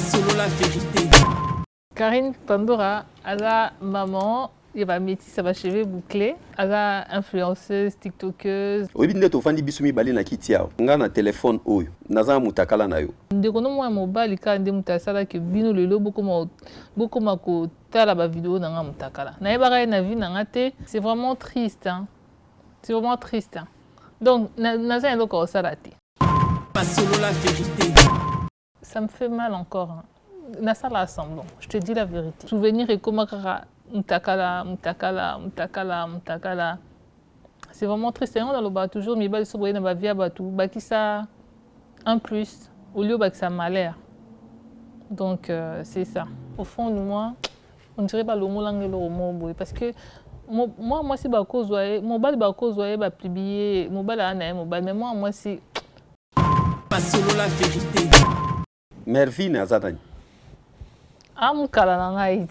solo la vérité. Karine Pandora, elle a maman, il va métisse, elle va cheveux bouclés, elle a influenceuse, tiktokeuse. Oui, bien tu fandi bisumi bali na kitia. Nga na téléphone oyo, naza mutakala na yo. Ndekono mwa mobali ka nde mutasala ke bino lelo beaucoup ma ko tala ba vidéo na nga mutakala. Na yebaka na vie na nga te, c'est vraiment triste hein. C'est vraiment triste hein. Donc naza eloko osala te. Solo la vérité. Ça me fait mal encore hein. Nasala semblant, je te dis la vérité. Souvenir et comment mutakala. C'est vraiment triste. On a le bas toujours, mais il faut na vie à batou, baki ça un plus au lieu que ça malheur. Donc c'est ça. Au fond de moi, on dirait pas le mot langue le mot parce que moi c'est ba cause ouais, mon bal ba cause ouais ba publier, mon bal a na mobile mais moi c'est solo la vérité. Mervine azadani. Mukala na ngai.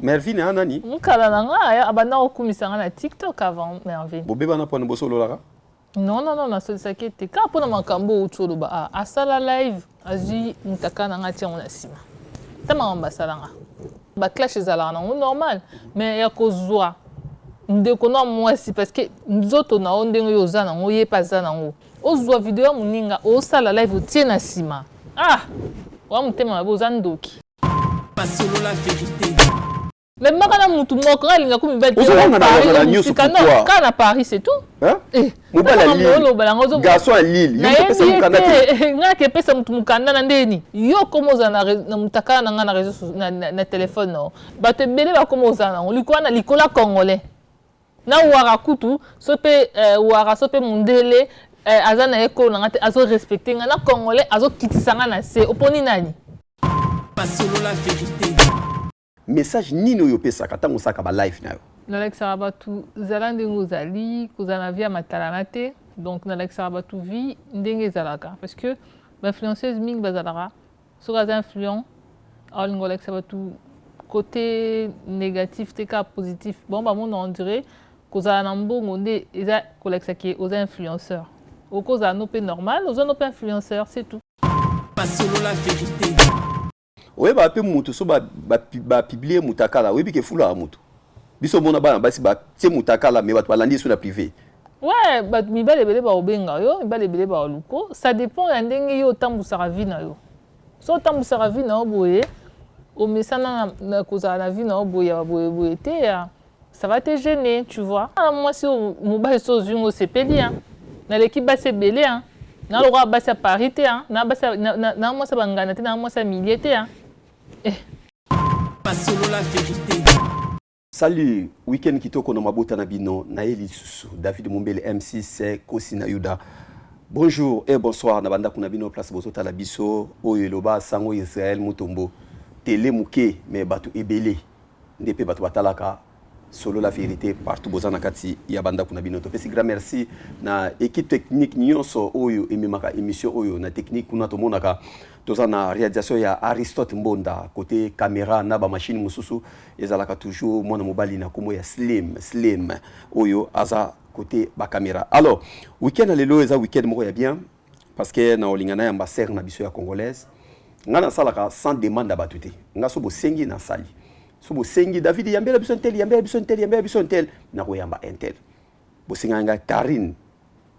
Mervine anani? Mukala na ngai abana okumisa na TikTok avant Mervine. Bobeba na pona bosolo laka? Non, na soli sakete. Ka pona makambo utolo ba asala live azi mutaka na ngati on asima. Tama ambasalanga. Ba clash ezala na normal, mais ya kozwa. Ndeko na mwasi parce que nzoto na ondenge yoza na ngo yepa za na ngo. Ozwa video muninga osala live otie na sima. Wa mutema boza ndoki. Solo la vérité. Mais makana mutu moko alinga kumi ba Quand à Paris c'est tout. Hein? Garçon à Lille. Nga pesa mutu mukanda na ndeni. Yo komoza na mutaka na nga na réseau na téléphone no. Ba te bele ba komoza na likwa na likola congolais. Na wara kutu sope wara sope mundele azana eko na ngate azo respecter nga na congolais azo kitisanga na se oponi nani. Solo la vérité. Message nino yo pesa kata musaka ba live na yo. Nalexa Rabatu zala ndengo zali kozana via matalanate donc Nalexa Rabatu vi ndenge zalaka parce que l'influenceuse ming bazalara soka influent all Nalexa Rabatu côté négatif te ka positif bon ba mon on dirait kozana na mbongo nde eza kolexa ki aux influenceurs au koza no pe normal aux no pe influenceurs c'est tout. Solo la vérité. Oui, bah peu mutu so ba publier mutakala oui bike fula mutu. Biso mona bana basi ba tie mutakala mais bato balandi sur la privé. Ouais, bah mi balebele ba obenga yo, mi balebele ba oluko, ça dépend ya ndenge yo tambusaka vie na yo. So tambusaka vie na boye, o mesana na koza na vie na boye boye te ya. Ça va te gêner, tu vois. Moi si mo ba so zungo sepeli hein. Na l'équipe ba se belé hein. Na le roi ba sa parité hein. Na ba sa na moi sa bangana te na moi sa miliété hein. Solo la vérité. Salut, week-end kitoko na mabota na bino na eli susu David Mumbele M6 Kosi na Yuda. Bonjour et bonsoir na banda kuna bino place bozota la biso oyo loba sango Israël Mutombo télé muke mais batu ebele ndepe batu batalaka solo la vérité partout bozana kati ya banda kuna bino to pesi grand merci na équipe technique nyonso oyo ememaka émission oyo na technique kuna to monaka toza na réalisation ya Aristote Mbonda côté caméra na ba machine mususu ezalaka toujours mwana mobali na komo ya slim oyo aza côté ba caméra. Alors week-end lelo eza week-end moko ya bien parce que na olingana ya ambassadeur na biso ya congolaise ngana salaka sans demande à batute nga so bo sengi na sali so bo sengi David yambela biso intel na ko yamba intel bo singanga Karine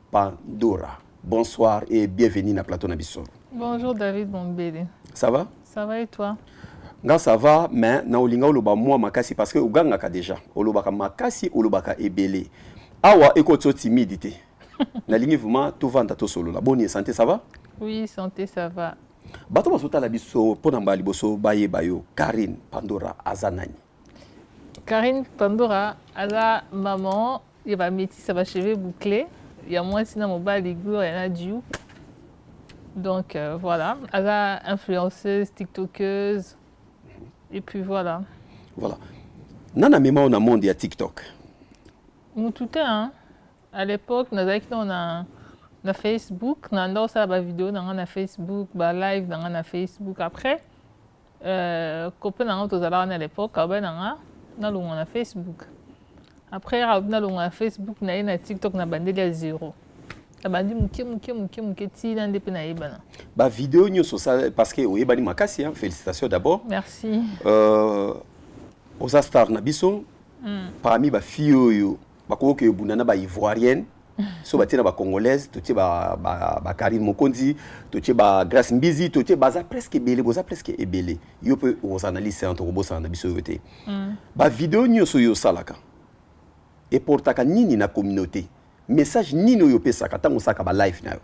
Pandora. Bonsoir et bienvenue na plateau na biso. Bonjour David Mumbele. Ça va? Ça va et toi? Nga ça va mais na olinga oloba moi makasi parce que uganga ka déjà olobaka makasi olobaka ebele. Awa ekoto timidité. Na ligne vraiment tout vendre to solo la bonne santé ça va? Oui, santé ça va. Bato basota la biso pona mbali boso baye bayo Karine Pandora azanani. Karine Pandora ala maman, il va métisse, ça va cheveux bouclés. Il y a moi sinon mon bas ligour et la diou. Donc voilà, elle a influenceuse, tiktokeuse. Et puis voilà. Voilà. Nana mema on a monde ya TikTok. Nous tout hein. À l'époque, nous avons na Facebook, nous avons ça la vidéo dans Facebook, ba live dans na Facebook. Après, copain dans tous à l'époque, na longa na Facebook. Après, na longa na Facebook, na TikTok na bandeli à zéro. abandi muke ti na nde pe na yebana. Ba vidéo nyonso ça parce que oyebani makasi hein, félicitations d'abord. Merci. Oza star na biso parmi ba fille oyo bakoke bunana ba ivoirienne so batina ba congolaise totie ba Karine Mokonzi totie ba Grace Mbizi totie baza presque belé boza presque ebelé yo pe os analyse entre robosa na biso yote ba vidéo nyonso yo salaka et portaka nini na communauté message nini yo pesaka tango saka ba live na yo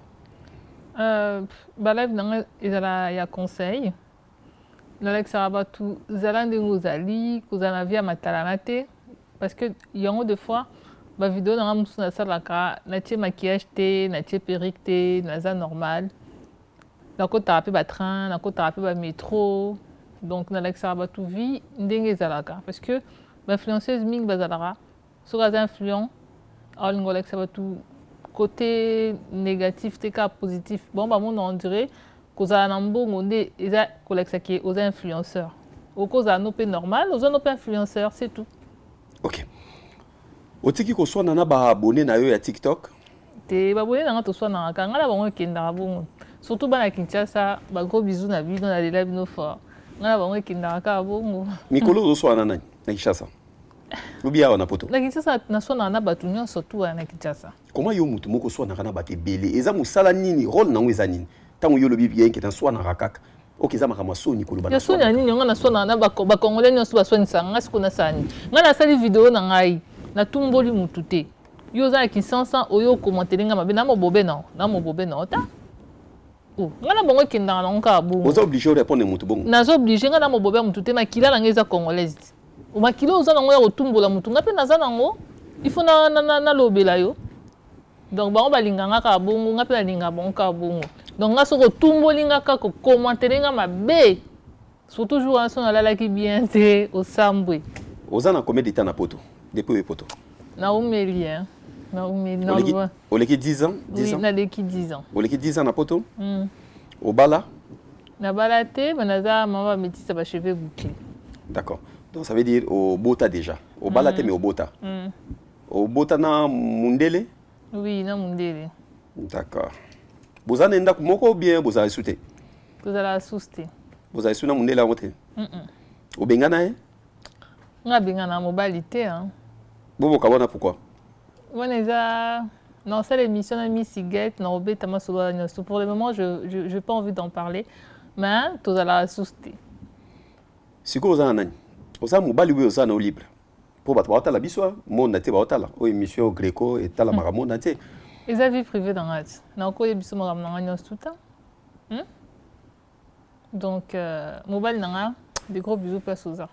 ba live na ezala ya conseil Alex Arabatu zalande ngozali kozana via matalana te parce que yango de fois ba vidéo na musu na salaka na tie maquillage te na tie perruque te na za normal na ko taper ba train na ko taper ba métro donc na Alex Arabatu vie ndenge zalaka parce que ba influenceuse ming bazalaka so ga influent all ngo Alex Arabatu côté négatif te ka positif bon ba monde on dirait kozala na mbongo nde eza kolekisa ki aux influenceurs okoza no pe normal oza no pe influenceur c'est tout. OK. Otiki ko swana na ba abonné na yo ya TikTok te ba abonné na to swana ka ngala bango kenda bongo surtout bana Kinshasa ba gros bisous na bino na lela bino fort ngala bango kenda ka bongo mikolo zo swana na Kinshasa Lubia wana poto na Kinshasa na swana na batu nyonso tu na Kinshasa comment yo mutu moko swana kana bate belé eza musala nini rôle nango eza nini tango yo lobi bien ke tan swana rakaka OK za makama soni ko lubana ya soni nini nga na swana na ba congolais nyonso ba soni sanga siko na sani nga na sali vidéo na ngai na tumboli mutu te yo za Kinshasa oyo commenter nga mabe na mobobe na ota nga na bongo kenda na nka bongo oza obligé de répondre mutu bongo na zo obligé nga na mobobe mutu te makila na ngeza congolaise o makila oza nango ya kotumbola mutu nga pe naza nango il faut na lobela yo donc bango balinga nga ka bongo nga pe balinga bongo ka bongo donc nga soko tumboli nga ka ko commenter nga mabe surtout jour en son la qui bien te au sambwe oza na combien de temps na poto depuis le poto na umeli hein na umeli na loi oleki 10 ans 10 ans na leki 10 ans oleki 10 ans na poto obala na balate banaza mama métisse ba cheveux bouclés d'accord donc ça veut dire au bota déjà au balate mais au bota au bota na mundele oui na mundele d'accord bozana enda moko bien bozala souté bozala souté bozala suna mundele a moté obengana nga bengana mobalité hein bobo kabona pourquoi boneza non c'est l'émission de Miss Siguette na obeta masolo pour le moment je pas envie d'en parler mais tozala souté siko ozana nani oza mobali we ozana libre pour battre baotala biso monde te baotala o émission Greco et tala maramonda te eza vie privée dans rat na ko yebiso makambo na nyonso tout temps donc mobali nanga des gros bisous place oza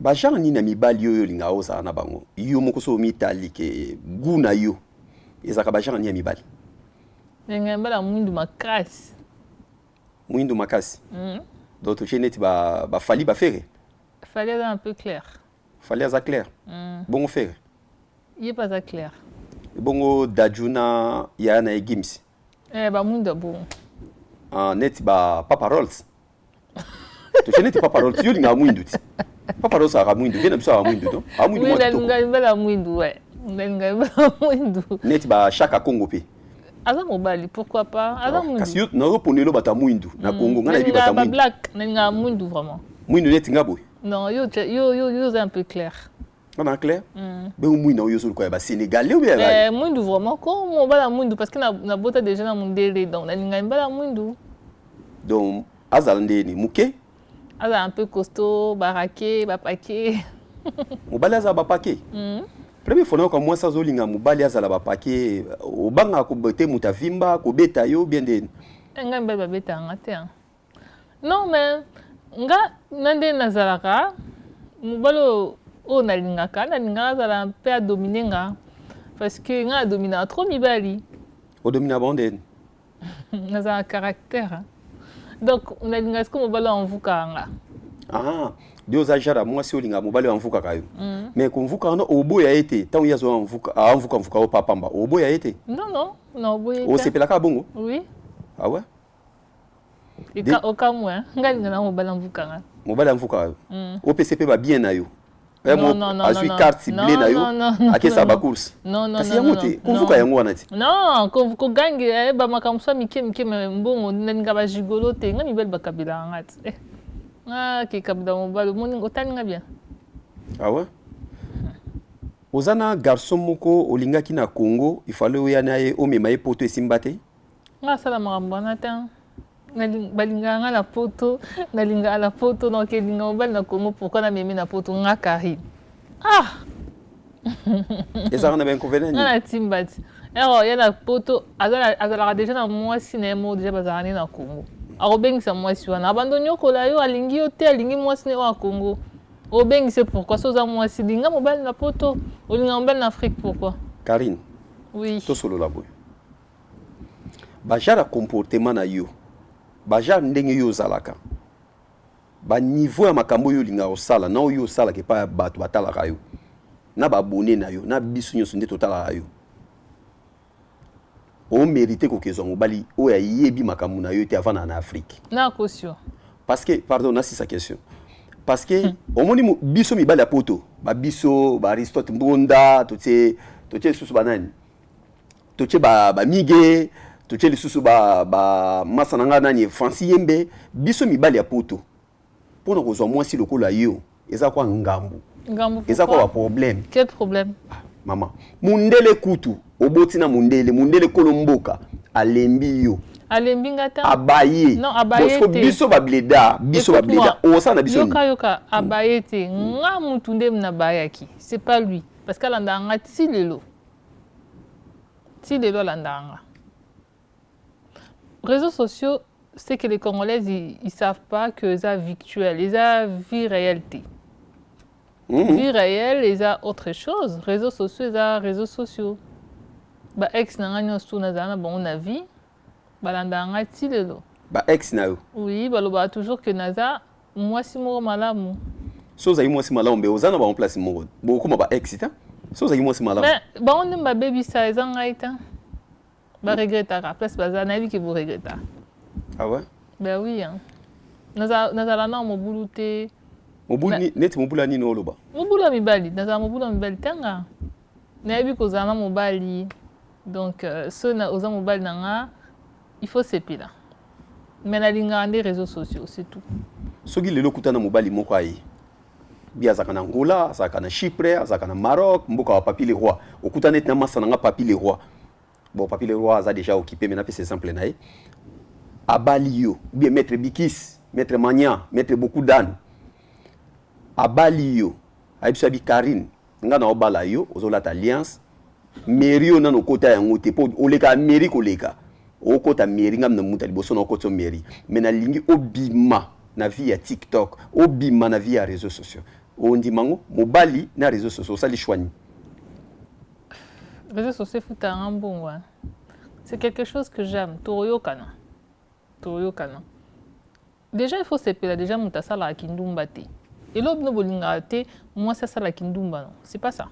ba genre ni na mibali yo linga oza na bango yo moko so mitali ke guna yo ezaka ba genre ni ya mibali lenga mbala mwindu makasi donc tu net ba fali ba faire fallait être un peu clair fallait être clair bon faire il est pas ça clair bongo dajuna ya na gims ba mwindu bon net ba papa rolls tu net papa rolls yo linga mwindu ti papa rolls a mwindu vena biso a mwindu to a mwindu oui linga mbala mwindu ouais linga mbala mwindu net ba chaka Congo pe aza mobali pourquoi pas aza mwindu kasi yo na reponelo bata mwindu na Congo ngana bi bata mwindu black linga mwindu vraiment mwindu net ngabo non yo c'est un peu clair on a clair ben mwindu yo sur quoi ba sénégalais ou bien mwindu vraiment comme mobala mwindu parce que na bota déjà na mundele donc na linga mbala mwindu donc azalande ni muke aza un peu costaud baraqué bapaqué mobali aza bapaqué premier fois quand moi ça zolinga mobali azala bapaqué obanga ko bete mutavimba ko beta yo bien de nga mbeba beta ngate non mais nga nande nazalaka mobalo o nalingaka azala un peu à dominer nga parce que nga domina trop mibali o domina bande nazala caractère donc on a linga sko mobalo envuka nga Dieu a jara moi si olinga mobali envuka kayo mais ko mvuka no oboya ete tant yazo envuka envuka o papamba oboya ete non oboya o sepelaka bongo oui ah ouais au cas moi nga linga na mobali envuka nga mobali envuka kayo o PCP ba bien na yo azwi carte ciblée na yo akesa ba course kasi yango te kovuka yango wana te non kogange bamakambo so mike mbongo nalinga bagigolo te nga mibali bakabila nga te ke kabila mobali omoni otalinga bien awa oza na garçon moko olingaki na Congo ifale oya na ye omema ye poto esimba te nga asala makambo wana te balinga nga na poto nalinga na poto donc elinga mobali na Congo pourquoi na memi na poto nga Karine ezaka na bainconvénient nga na timba ti ero ya na poto azalaka deja na mwasi na ye moko deja bazalaka ne na Congo akobengisa mwasi wana abando nyokola yo alingi yo te alingi mwasi ne wa Congo obengise pourquoi so oza mwasi linga mobali na poto olinga mobali na Afrique pourquoi Karine oui tosolola boye bajara comportement na yo bajara ndenge yo ozalaka baniveau ya makambo oyo olinga osala na oyo osalaka epai ya bato batalaka yo na babone na yo na biso nyonso nde totalaka yo omérite kokezwa mobali oyo ayebi makambo na yo te avanda na Afrique na caution parce que pardon na sisa question parce que omoni biso mibali ya poto babiso ba Aristote Mbonda totie lisusu banani totie bamige totie lisusu ba masana nga nani Francis Yembe biso mibali ya poto mpona kozwa mwasi lokola yo eza kwa ngambu eza kwa ba problème quel problème mama mundele kutu oboti na mundele kolomboka alembi yo alembi ngata abaye non abaye te biso bableda osa na biso yoka abaye te nga mutu nde na bayaki c'est pas lui parce que alanda nga ti lelo alanda nga réseaux sociaux c'est que les Congolais ils savent pas que ça virtuel ils a vie réalité vie réelle ils a autre chose réseaux sociaux ils a réseaux sociaux ba ex na nga nyonso na zana bon na vie balanda nga ti lelo ba ex na yo oui baloba toujours que naza mwasi moko malamu so ozali mwasi malamu mbe oza na baemplace moko bokoma ba ex ta so ozali mwasi malamu mais bango nde babebisa eza ngai ta baregretaka place baza nayebi ke boregreta ah ouais ben oui nazala na mobulu te mobulu neti mobulu nini oloba mobulu ya mibali nazala mobulu ya mibali tanga nayebi kozala na mobali donc so oza mobali na nga il faut sepela mais nalingaka nde réseaux sociaux c'est tout soki lelo okutana mobali moko aye bi azalaka na Angola azalaka na Chypre azalaka na Maroc mboka wa Papi le Roi okutana ete na masa na nga Papi le Roi bon Papi le Roi aza déjà occupé mais napesa exemple na ye abali yo bien maître Bikis maître Magnan maître beaucoup d'âne abali yo ayebiso abi Karine nga na obala yo ozolata alliance mairie yo nano kota yango te po oleka mairie koleka okota mairie ngam na muta liboso na okota mairie mais na lingi obima na vie ya TikTok obima na vie ya réseaux sociaux ondimango mobali na réseaux sociaux sali chwani réseaux sociaux futa ngambongo c'est quelque chose que j'aime toroyokana déjà il faut sepela déjà mutasala kindumba te et l'autre no bolinga te moi ça sala kindumba non c'est pas ça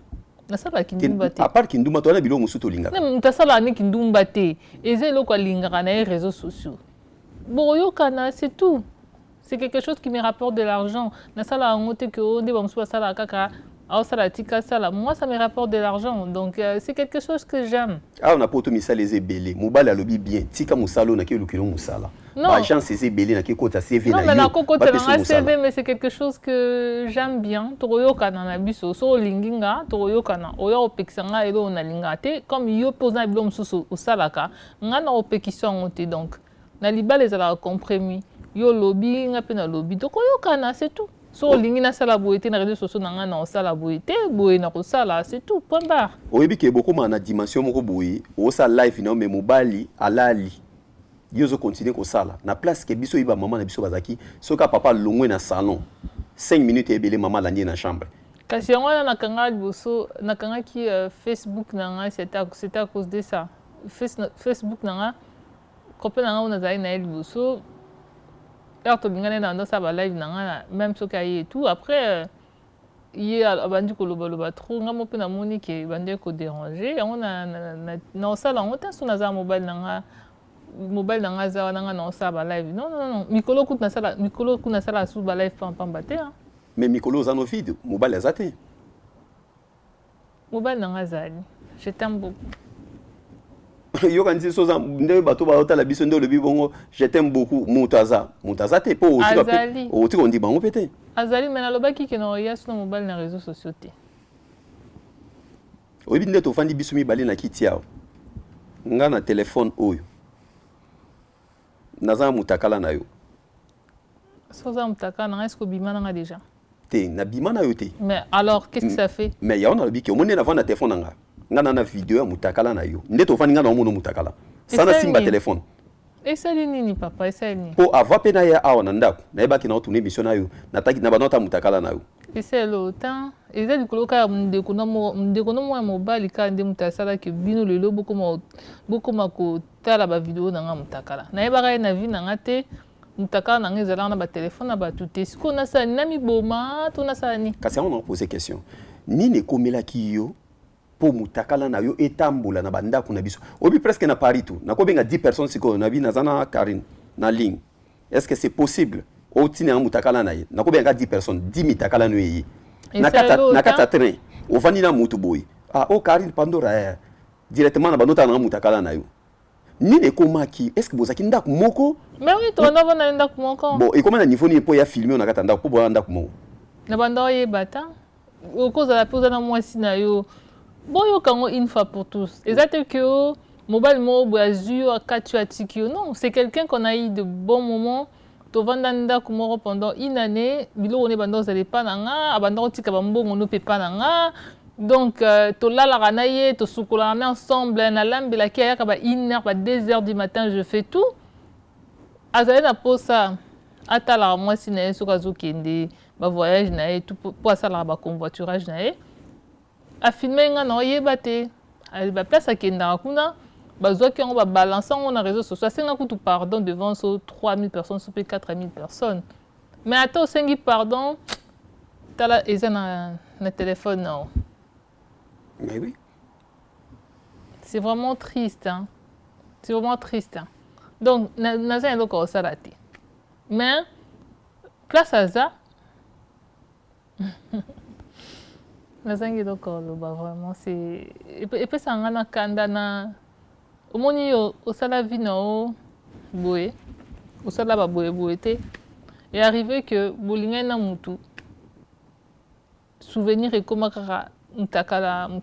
nasala kindumba te à part kindumba to na bilo musuto linga mutasala ni kindumba te eze loko linga na les réseaux sociaux boyokana c'est tout c'est quelque chose qui me rapporte de l'argent nasala ngote que on deba musuba sala kaka sala tika sala moi ça me rapporte de l'argent donc c'est quelque chose que j'aime on a poto misala les belé mobala lobi bien tika musalo na ke lukilo musala ba chance c'est belé na ke kota CV na yo non mais na kota na CV mais c'est quelque chose que j'aime bien toroyoka na biso so linginga toroyoka na oyo opekisanga elo na linga te comme yo posa bilo mususu osalaka nga na opekisanga ngote donc na libala ezala compromis yo lobby nga pe na lobby tokoyoka na c'est tout so lingi na sala boité na réseaux sociaux na na sala boité boye na ko sala c'est tout point barre oyebi ke boko na dimension moko boye o sa life na me mobali alali yozo continuer ko sala na place ke biso iba maman na biso bazaki soka papa longwe na salon 5 minutes ebele maman la na chambre kasi yango na kanga liboso na kanga ki Facebook na nga c'était à cause de ça Facebook na nga copain na nga on a zaï na liboso alors to lingane na ndo sa ba live na nga même soka et tout après il a bandi ko loba trop nga mo pe na moni ke bandi ko déranger on na sala on ta sona za mobile na nga za na nga na sa ba live non mikolo kuna sala su ba live pam bate mais mikolo oza no vide mobali aza te. Mobile nanga zali. Je t'aime beaucoup. Yo kan ti soza nde bato ba otala biso nde lobi bongo je t'aime beaucoup mutaza te po oti ko ndi bango pete. Azali mena lobaki ke no ya sur mobile na réseaux sociaux te. Obi nde to fandi biso mibale na kiti yao. Nga na téléphone oyo. Naza mutakala na yo. Soza mutakala na est-ce que bimana nga déjà? Te na bimana yo te. Mais alors qu'est-ce que ça fait? Mais ya on a lobi ke omone na vana téléphone nga. Nga na video ya mutakala na yo. Nde to fandi nga na omono mutakala. Sana simba téléphone. Esali nini papa esali nini? Po ava pe na ya awa na ndako. Na yeba ki na otourner mission na yo. Na taki na banota mutakala na yo. C'est l'autant. Et ça, du coup, quand on mobile, quand on mutasala que bino lelo beaucoup ma ko tala ba vidéo na mutakala. Na yeba ka na vie na ngate mutakala na ngezala na ba téléphone na ba tout. Est-ce qu'on a ça nami boma, to na ça ni? Kasi on a posé question. Ni ne komela ki yo po mutakala na yo etambola na banda kuna biso. Obi presque na Paris tout. Na ko benga 10 personnes siko na bi na zana Karine na ligne. Est-ce que c'est possible? Otine en mutakala na ye. Na ko benga 10 personnes, 10 mitakala no ye. Na kata train. O fani na mutu boy. Ah o Karine Pandora directement na banota na mutakala na yo. Ni ne komaki, est-ce que bozaki ndako moko? Mais oui, to na bana ndako moko. Bon, et comment na niveau ni po ya filmer na kata ndako po bo ndako moko. Na banda ye bata. O cause la pose na mwasi na yo. Bon yo kango une fois pour tous. Exactement que mobile mo boazu akatu atikio. Non, c'est quelqu'un qu'on a eu de bons moments. To vandanda kumoro pendant une année, bilo on est bando zale pa nanga, abandon tika bambo mono pe pa nanga. Donc to la la ranaye, to sukola na ensemble na lambe la kia ba 1h ba 2h du matin je fais tout. Azale na posa atala moi si na so kazo kende ba voyage na tout pour ça la ba convoiturage na a filmer nga na yeba te. Ali ba place akenda kuna. Bazoki on va balancer on a réseaux sociaux. C'est un coup de pardon devant 3000 personnes, 4000 personnes. Mais attends, 5 pardon, t'as là, ils ont un téléphone, non. Mais oui. C'est vraiment triste, hein. C'est vraiment triste, hein. Donc, n'a pas encore ça raté. Mais, place à ça, n'a pas encore vraiment, c'est. Et puis, ça en a kandana. Omoni yo osala vie na o boye osala ba boye te et arrivé que bolinga na mutu souvenir et comme mutakala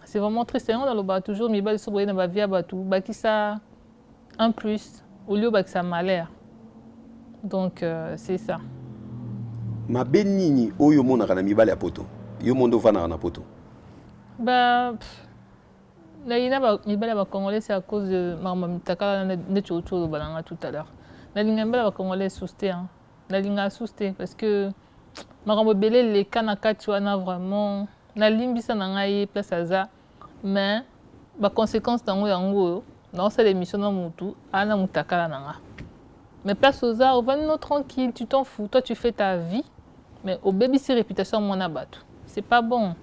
c'est vraiment triste on le bas toujours mi ba so boye na ba via batu bakisa en plus au lieu bakisa malheur donc c'est ça ma benini oyo mona kana mibale ya poto yo mondo vana na poto bah la ina ba mibala ba congolais c'est à cause de mama mitaka ne chocho balanga tout à l'heure la linga ba congolais sousté hein la linga sousté parce que marambo belé les kanaka tu wana vraiment na limbisa na ngai place aza mais ba conséquence tango yango non c'est l'émission na mutu ana mutakala nanga mais place oza au vanno tranquille tu t'en fous toi tu fais ta vie mais au baby c'est réputation mona batu c'est pas bon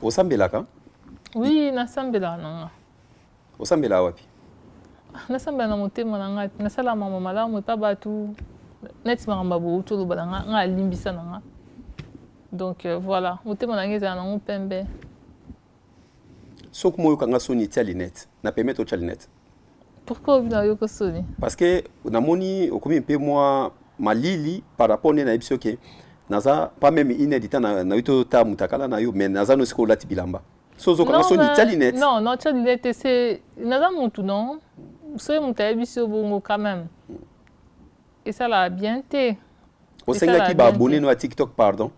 Osambelaka? Oui, nasambela nanga. Osambela wapi? Nasambela na motema nanga, nasala mama malamu pa batu. Net maramba bo to balanga nga limbisa nanga. Donc voilà, motema nanga za na pembe. Sok moyo kanga soni tia linette, na permettre au linette. Pourquoi vous n'avez pas sonné? Parce que namoni okomi mpe moi malili par rapport na ebisio ke naza pas même inédita na yuto ta mutakala na yo mais naza no siko lati bilamba sozo kana so ni talinette non talinette c'est naza mutu non c'est mutabiso bongo quand même et ça l'a bien été au senga ki ba abonné no à TikTok pardon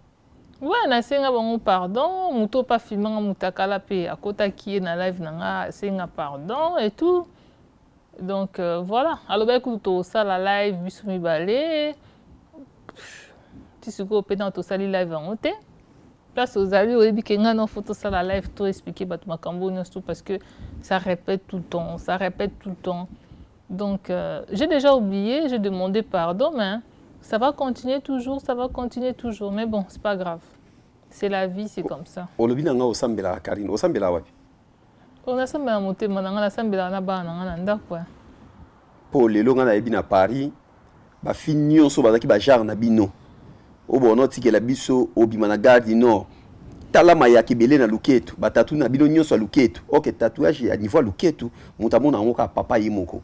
ouais na senga bongo pardon muto pas filmer mutakala pe akota ki na live nanga senga pardon et tout donc voilà alors ba écoute ça la live biso mi balé si vous dans tout ça live en hôtel place aux alliés au début qu'il y a une photo ça la live tout expliquer bah tout ma cambourne tout parce que ça répète tout le temps donc j'ai déjà oublié j'ai demandé pardon mais ça va continuer toujours mais bon c'est pas grave c'est la vie c'est comme ça au lobby nanga osambela Karine osambela wapi on a sambela monter mananga na sambela na ba nanga nda quoi pour les longs à Paris, ba finio so bazaki ba genre na bino. O bono tikela biso obima na gare du Nord. Talama ya kibele na luketu, ba tatu na bino nyonso luketu. OK, tatouage à niveau luketu, mutamona ngoka papa yimoko.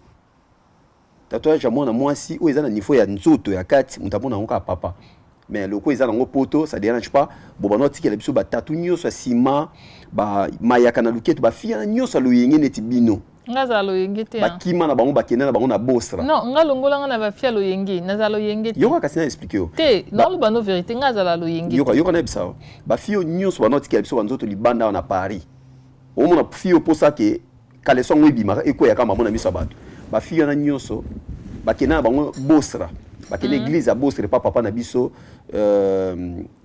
Tatouage mwana mwasi o eza na niveau ya nzoto ya kati, mutamona ngoka papa. Mais loko eza nango poto, ça dérange pas. Bo bono tikela biso ba tatu nyonso sima, ba mayaka na luketu, ba fia nyonso loyenge neti bino. Ngaza loyenge te. Ba kima na bango ba kenda na bango na bosra. Non, nga longola nga na ba fia loyenge, naza loyenge te. Yoka kasi na expliquer yo. Te, dans le bano vérité ngaza la loyenge. Yoka na bisa. Ba fio nyonso ba noti biso banzoto libanda na Paris. O mona fio posa ke kaleso ngwebi maka eko ya kama mona miso bato. Ba fio na nyonso ba kenda na bango bosra. Ba ke l'église a bosra papa na biso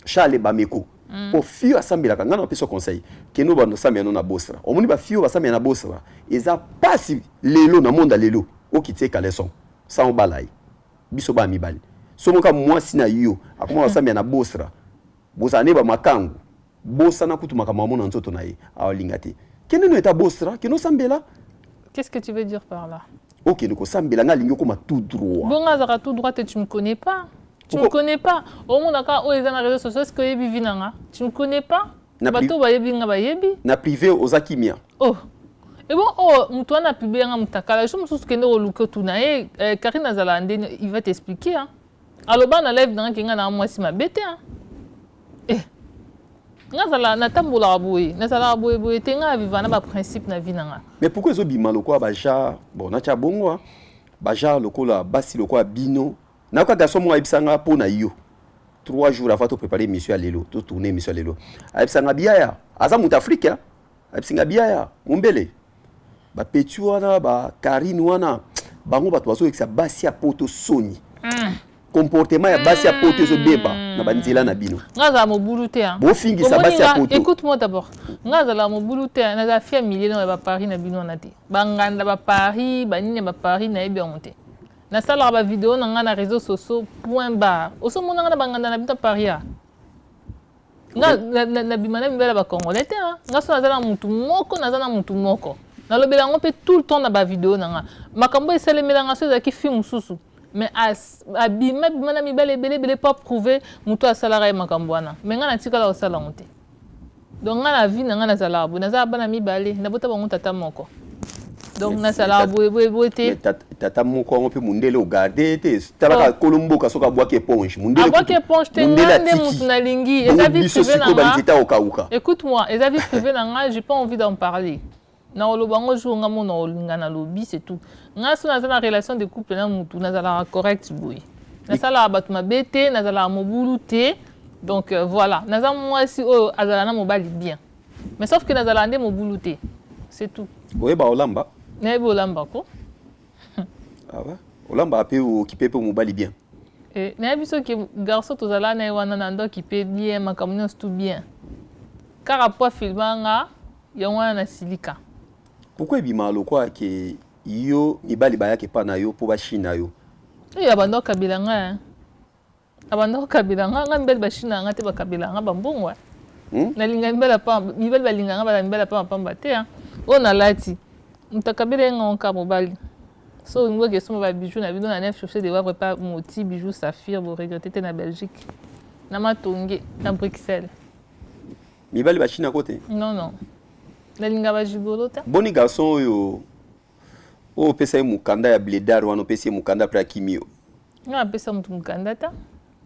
Charles Bameko. Pour fio asambela kanga na peso conseil ke no bando sambela no na bosra omoni ba fio basambela na bosra eza pasi lelo na monde lelo okite kaleson sans balai biso ba mibali somo ka mwasi na yo akoma basambela na bosra bozane ba makangu bosa na kutu makamamo na nzoto na ye awalingate kene no eta bosra ke no sambela. Qu'est-ce que tu veux dire par là? OK, donc sambela nga lingo koma tout droit. Bon ngazaka tout droit et tu me connais pas. Tu ne me connais pas. Au monde, quand ils sont dans les réseaux sociaux, est-ce que tu ne me connais pas? Na privé aux Akimia. Oh. Et bon, oh, toi, na privé, on t'a calé. Je me souviens que nous avons tout naé. Karine Zalande, il va t'expliquer. Alors, on a live dans quelqu'un dans moi si ma bête. Eh. Nazala na tambola boy. Nazala boy boy. Tenga vivana ba principe na vie nanga. Mais pourquoi zo bima loko baja? Bon, na cha bongo. Baja loko la basi loko bino. Na ka garçon mo ayibisanga po na yo 3 jours avant de préparer monsieur à lelo to tourner monsieur à lelo ayibisanga biaya aza muta afrika ayibisanga biaya mumbele ba petu wana ba Karine wana bango bato bazo ekisa basi ya poto soni comportement ya basi ya poto zo beba na banzela na bino ngaza mobulu te hein bo fingi sa basi ya poto. Écoute-moi d'abord, ngaza la mobulu te na za fia millier na ba Paris na bino na te banganda ba Paris ba nini ba Paris na ebi onte na sala ba vidéo na na réseaux sociaux point barre oso mona na banganda na bita Paris na bimana mbela ba congolais te nga so na mutu moko na mutu moko na lobela ngo pe tout le temps na ba vidéo na makambo esalemela nga so za ki film susu mais abima bimana mibale bele pas prouver mutu asala ra makambo wana mais nga na tikala osala ngote donc nga na vie na nga na sala bo na za bana mibale na bota bango tata moko. Donc na sala boy te tata moko on peut mundele au garder te tala kolombo ka soka bois éponge mundele bois éponge te ngande mutu na lingi ezavi privé na écoute-moi ezavi privé na nga j'ai pas envie d'en parler na olobango jour nga mona olinga na lobby c'est tout nga so na za relation de couple na mutu na sala correct boy na sala batu mabete na sala mobulu te donc voilà na za moi si o azala na mobali bien mais sauf que na sala ndé mobulu te c'est tout. Oui ba olamba Nebe olamba ko. Ah ouais. Olamba peut occuper pour mobali bien. Et nebe so que garçon tozala na wana nando occuper bien makamno tout bien. Car après filmanga ya wana na silika. Pourquoi bima lokwa ke yo mibali ba yake pa na yo po ba china yo. Ya bando kabila nga. Abando kabila nga mbele ba china nga te ba kabila nga bambongwa. Na linga mbele pa mibali ba linga nga ba mbele pa pamba te on a lati. Mutakabile ngonka mobali. So ngwe ke somo ba bijou na bino na nef chercher de voir pas moti bijou saphir bo regretter na Belgique. Na matonge na Bruxelles. Mibali ba China côté? Non non. Na linga ba jigolota. Boni garçon yo. O pesa mukanda ya bledar wana pesa mukanda pra kimio. Nga pesa mukanda ta.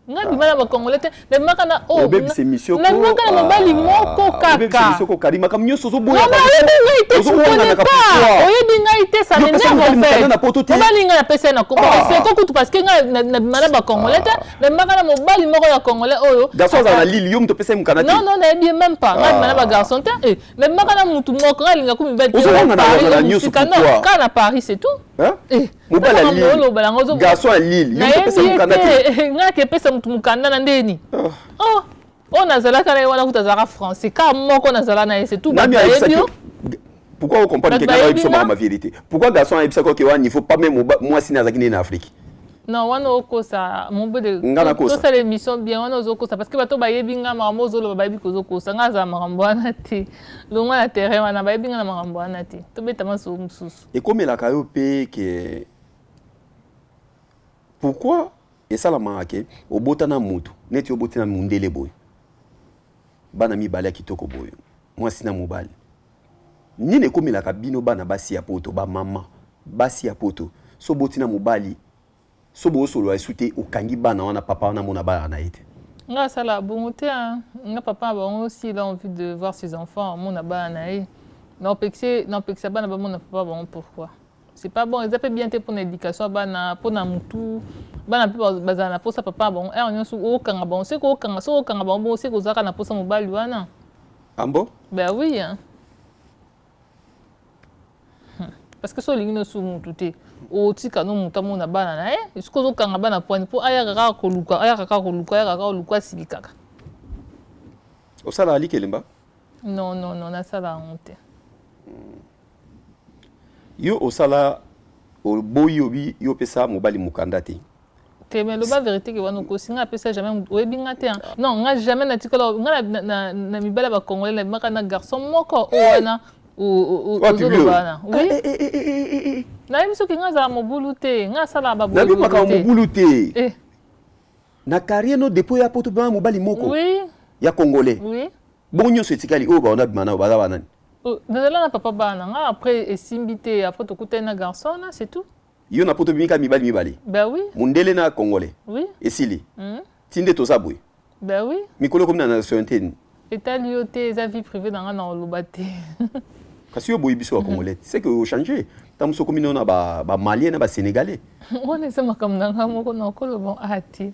Nga bimana ba congolais te na maka na o na maka na mobali moko kaka bebe semission ko karima kam nyoso zo boya ka ozo wanga na kapwa oyebi ngai te ça m'énerve en fait mobali nga na pesa na ko c'est ko kutu parce que nga na bimana ba congolais te na maka na mobali moko ya congolais oyo garçon za na lili yo mto pesa mukana te non non na bien même pas nga bimana ba garçon te na maka na mutu moko nga linga ko mibali ozo wanga na nyoso pourquoi ka na Paris c'est tout mobali ya lili garçon à Lille yo mto pesa mukana te nga ke pesa mutu mukanda na ndeni on nazala kana wana kutazaka français ka moko nazala na c'est tout pourquoi vous comprenez que quand il ma vérité pourquoi garçon a ibisa ko ke wana il faut pas même moi si nazaki na Afrique non wana okosa mon beau de to ça l'émission bien wana ozokosa parce que bato bayebi nga makambo ozolo bayebi kozokosa nga za makambo wana te longa na terrain wana bayebi nga na makambo wana te to beta maso mususu et comme la kayo pe que pourquoi et ça la marqué au botana mutu neti au botana mundele boy bana mi bala kitoko boy moi sina mobali ni ne komi la kabino bana basi ya poto ba mama basi ya poto so botina mobali so bo solo asute okangi bana wana papa wana mona bana na ite nga sala bongote nga papa ba aussi il a envie de voir ses enfants mona bana na non pexé bana ba mona papa bon pourquoi c'est pas bon ils appellent bien pour l'éducation bana pour na mutu bana pe bazana pour ça papa bon on nyonso o kanga bon c'est ko kanga bon c'est ko zaka na pour ça mobali wana ambo ben oui hein. Parce que so lingino su mutu te o tika no muta mona bana na est-ce que zo kanga bana point pour aya kaka koluka silikaka o sala ali kelemba non na sala honte yo o sala o boyi obi yo pesa mobali mukanda te mais le bas vérité que wana ko singa pesa jamais oyebinga te non nga jamais na tikolo nga na mibala ba congolais na maka na garçon moko o wana o bana oui na miso ki nga za mobulu te nga sala ba na bimaka mobulu te na carrière no depuis ya poto ba mobali moko oui ya congolais oui bon nyonso etikali o ba ona bimana ba za nani na papa bana nga après esimbité après to kuta na garçon là c'est tout yo na poto bimika mibali ben oui mundele na congolais oui esili tinde to sabwe ben oui mikolo comme na nationalité état lioté za vie privée dans na lobate kasi yo boyi biso wa congolais c'est que au changer tamso comme na ba malien na ba sénégalais on est sama comme nanga moko na kolo bon ati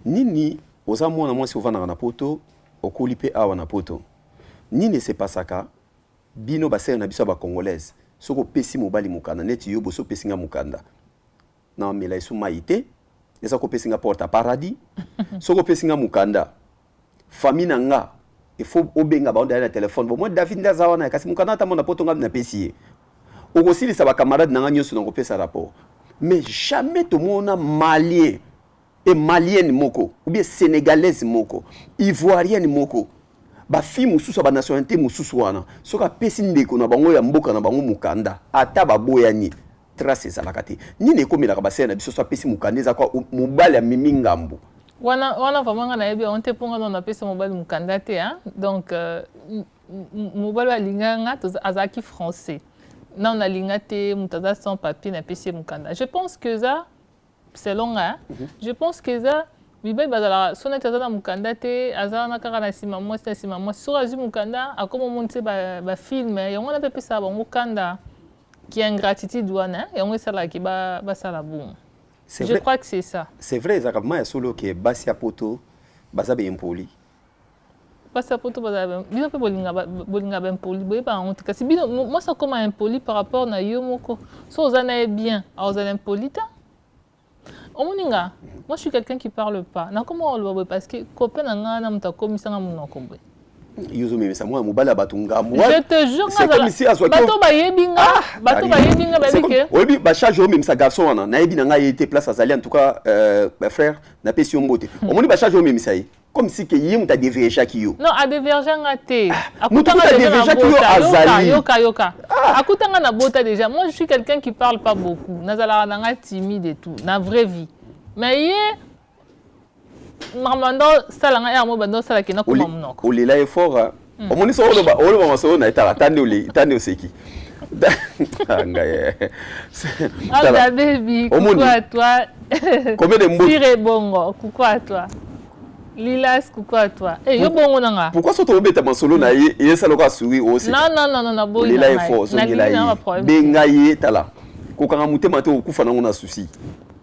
nini oza mwana mwasi ovanda na poto okolipe awa na poto nini se pasaka bino basere na biso ba congolaise soko pesi mobali mukanda neti yo boso pesinga mukanda na mela isu maite eza ko pesinga porta paradis soko pesinga mukanda famille nanga il faut obenga ba onda na téléphone bon moi David ndaza wana kasi mukanda ta mona poto nga na pesi okosili sa ba camarade nanga nyoso na ko pesa rapport mais jamais to mona malien et malienne moko ou bien sénégalaise moko ivoirienne moko ba fi mususu ba nationalité mususu wana soka pesi ndeko na bango ya mboka na bango mukanda ata ba boyani trace ezalaka te nini ekomelaka basere na biso so pesi mukanda eza kwa mobali ya mimi ngambo wana vraiment na yebi on te ponga na pesi mobali mukanda te hein donc mobali alinganga azaki français na on alinga te mutaza sans papier na pesi mukanda je pense que ça c'est long hein je pense que ça mibali bazala sona tazana mukanda te azana kaka na sima moi so azu mukanda akomo monte ba film yango na pesa ba mukanda qui ingratitude wana yango sala ki ba sala bon je crois que c'est ça c'est vrai exactement ya solo que basi apoto bazabe impoli basi apoto bazabe bino pe bolinga ba impoli boye ba honte kasi bino moi ça comme impoli par rapport na yo moko so ozana bien ozana impoli ta omoninga moi je suis quelqu'un qui parle pas na comment on le voit parce que copain na na mta komisanga munoko boye yozo memesa moi mobala batunga moi je te jure c'est comme si azwa bato bayebinga ba bike obi ba charge o memesa garçon wana na yebi na nga yete place azali en tout cas ba frère na pesi mbote omoni ba charge o memesa yi comme si que yemu ta diverger ki yo non a diverger nga te akutanga diverger ki yo azali yoka akutanga na bota déjà moi je suis quelqu'un qui parle pas beaucoup nazala na nga timide et tout na vraie vie mais ye Marmando salanga ya mo bando sala kina kuma mnoko olela effort omoni so oloba maso na etala tande oseki anga ah baby coucou à toi combien de mots Sire bongo coucou à toi Lilas coucou à toi yo bongo nanga pourquoi so to beta masolo na ye saloka suri aussi non boy olela effort so ngela benga ye tala kokanga mutema te okufa nango na souci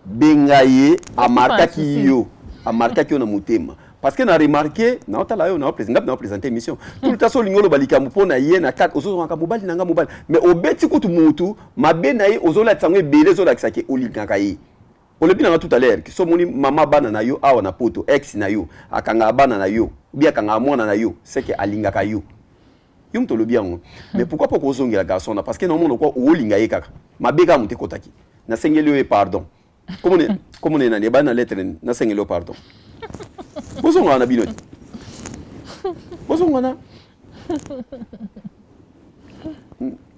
benga ye amarka ki yo amarka ki yo na mutema parce que na remarqué na otala yo na présenter émission tout le temps so lingolo balika mpona ye na kat ozo nka mobali nanga mobali mais obeti kutu mutu mabe na ye ozo la tsango ebele zo la kisake olingaka ye olobi nanga tout à l'heure ki so moni mama bana na yo awa na poto ex na yo akanga bana na yo bia kanga mwana na yo c'est que alingaka yo yo mto lobi yango mais pourquoi pas kozongela garçon na parce que na mono ko olinga ye kaka mabe ka mute kotaki na sengeli yo pardon comment on est bana lettre na sengeli yo pardon bozonga na binoti bozonga na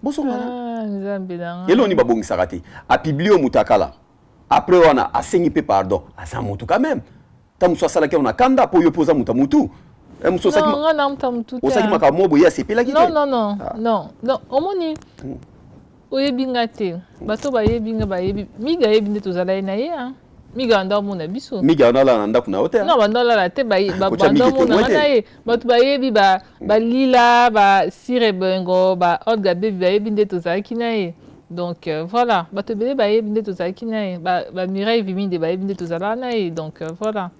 bozonga na nzambe danga elo ni babongisaka te a publié mutakala après wana asengi pe pardon asa mutu quand même ta musu asala ke on akanda po yo poza muta mutu musu osaki non na muta mutu osaki makamobo ya sepela ki non non non non non omoni oyebinga te bato bayebinga bayebi miga yebi nde tozala na ye hein miga anda mona biso miga na la nda kuna hotel non banda la te banda mona na ye bato bayebi ba lila ba sire bengo ba odga baby bayebi nde tozala ki na ye donc voilà bato bele bayebi nde tozala ki na ye ba Mireille Viminde bayebi nde tozala na ye donc voilà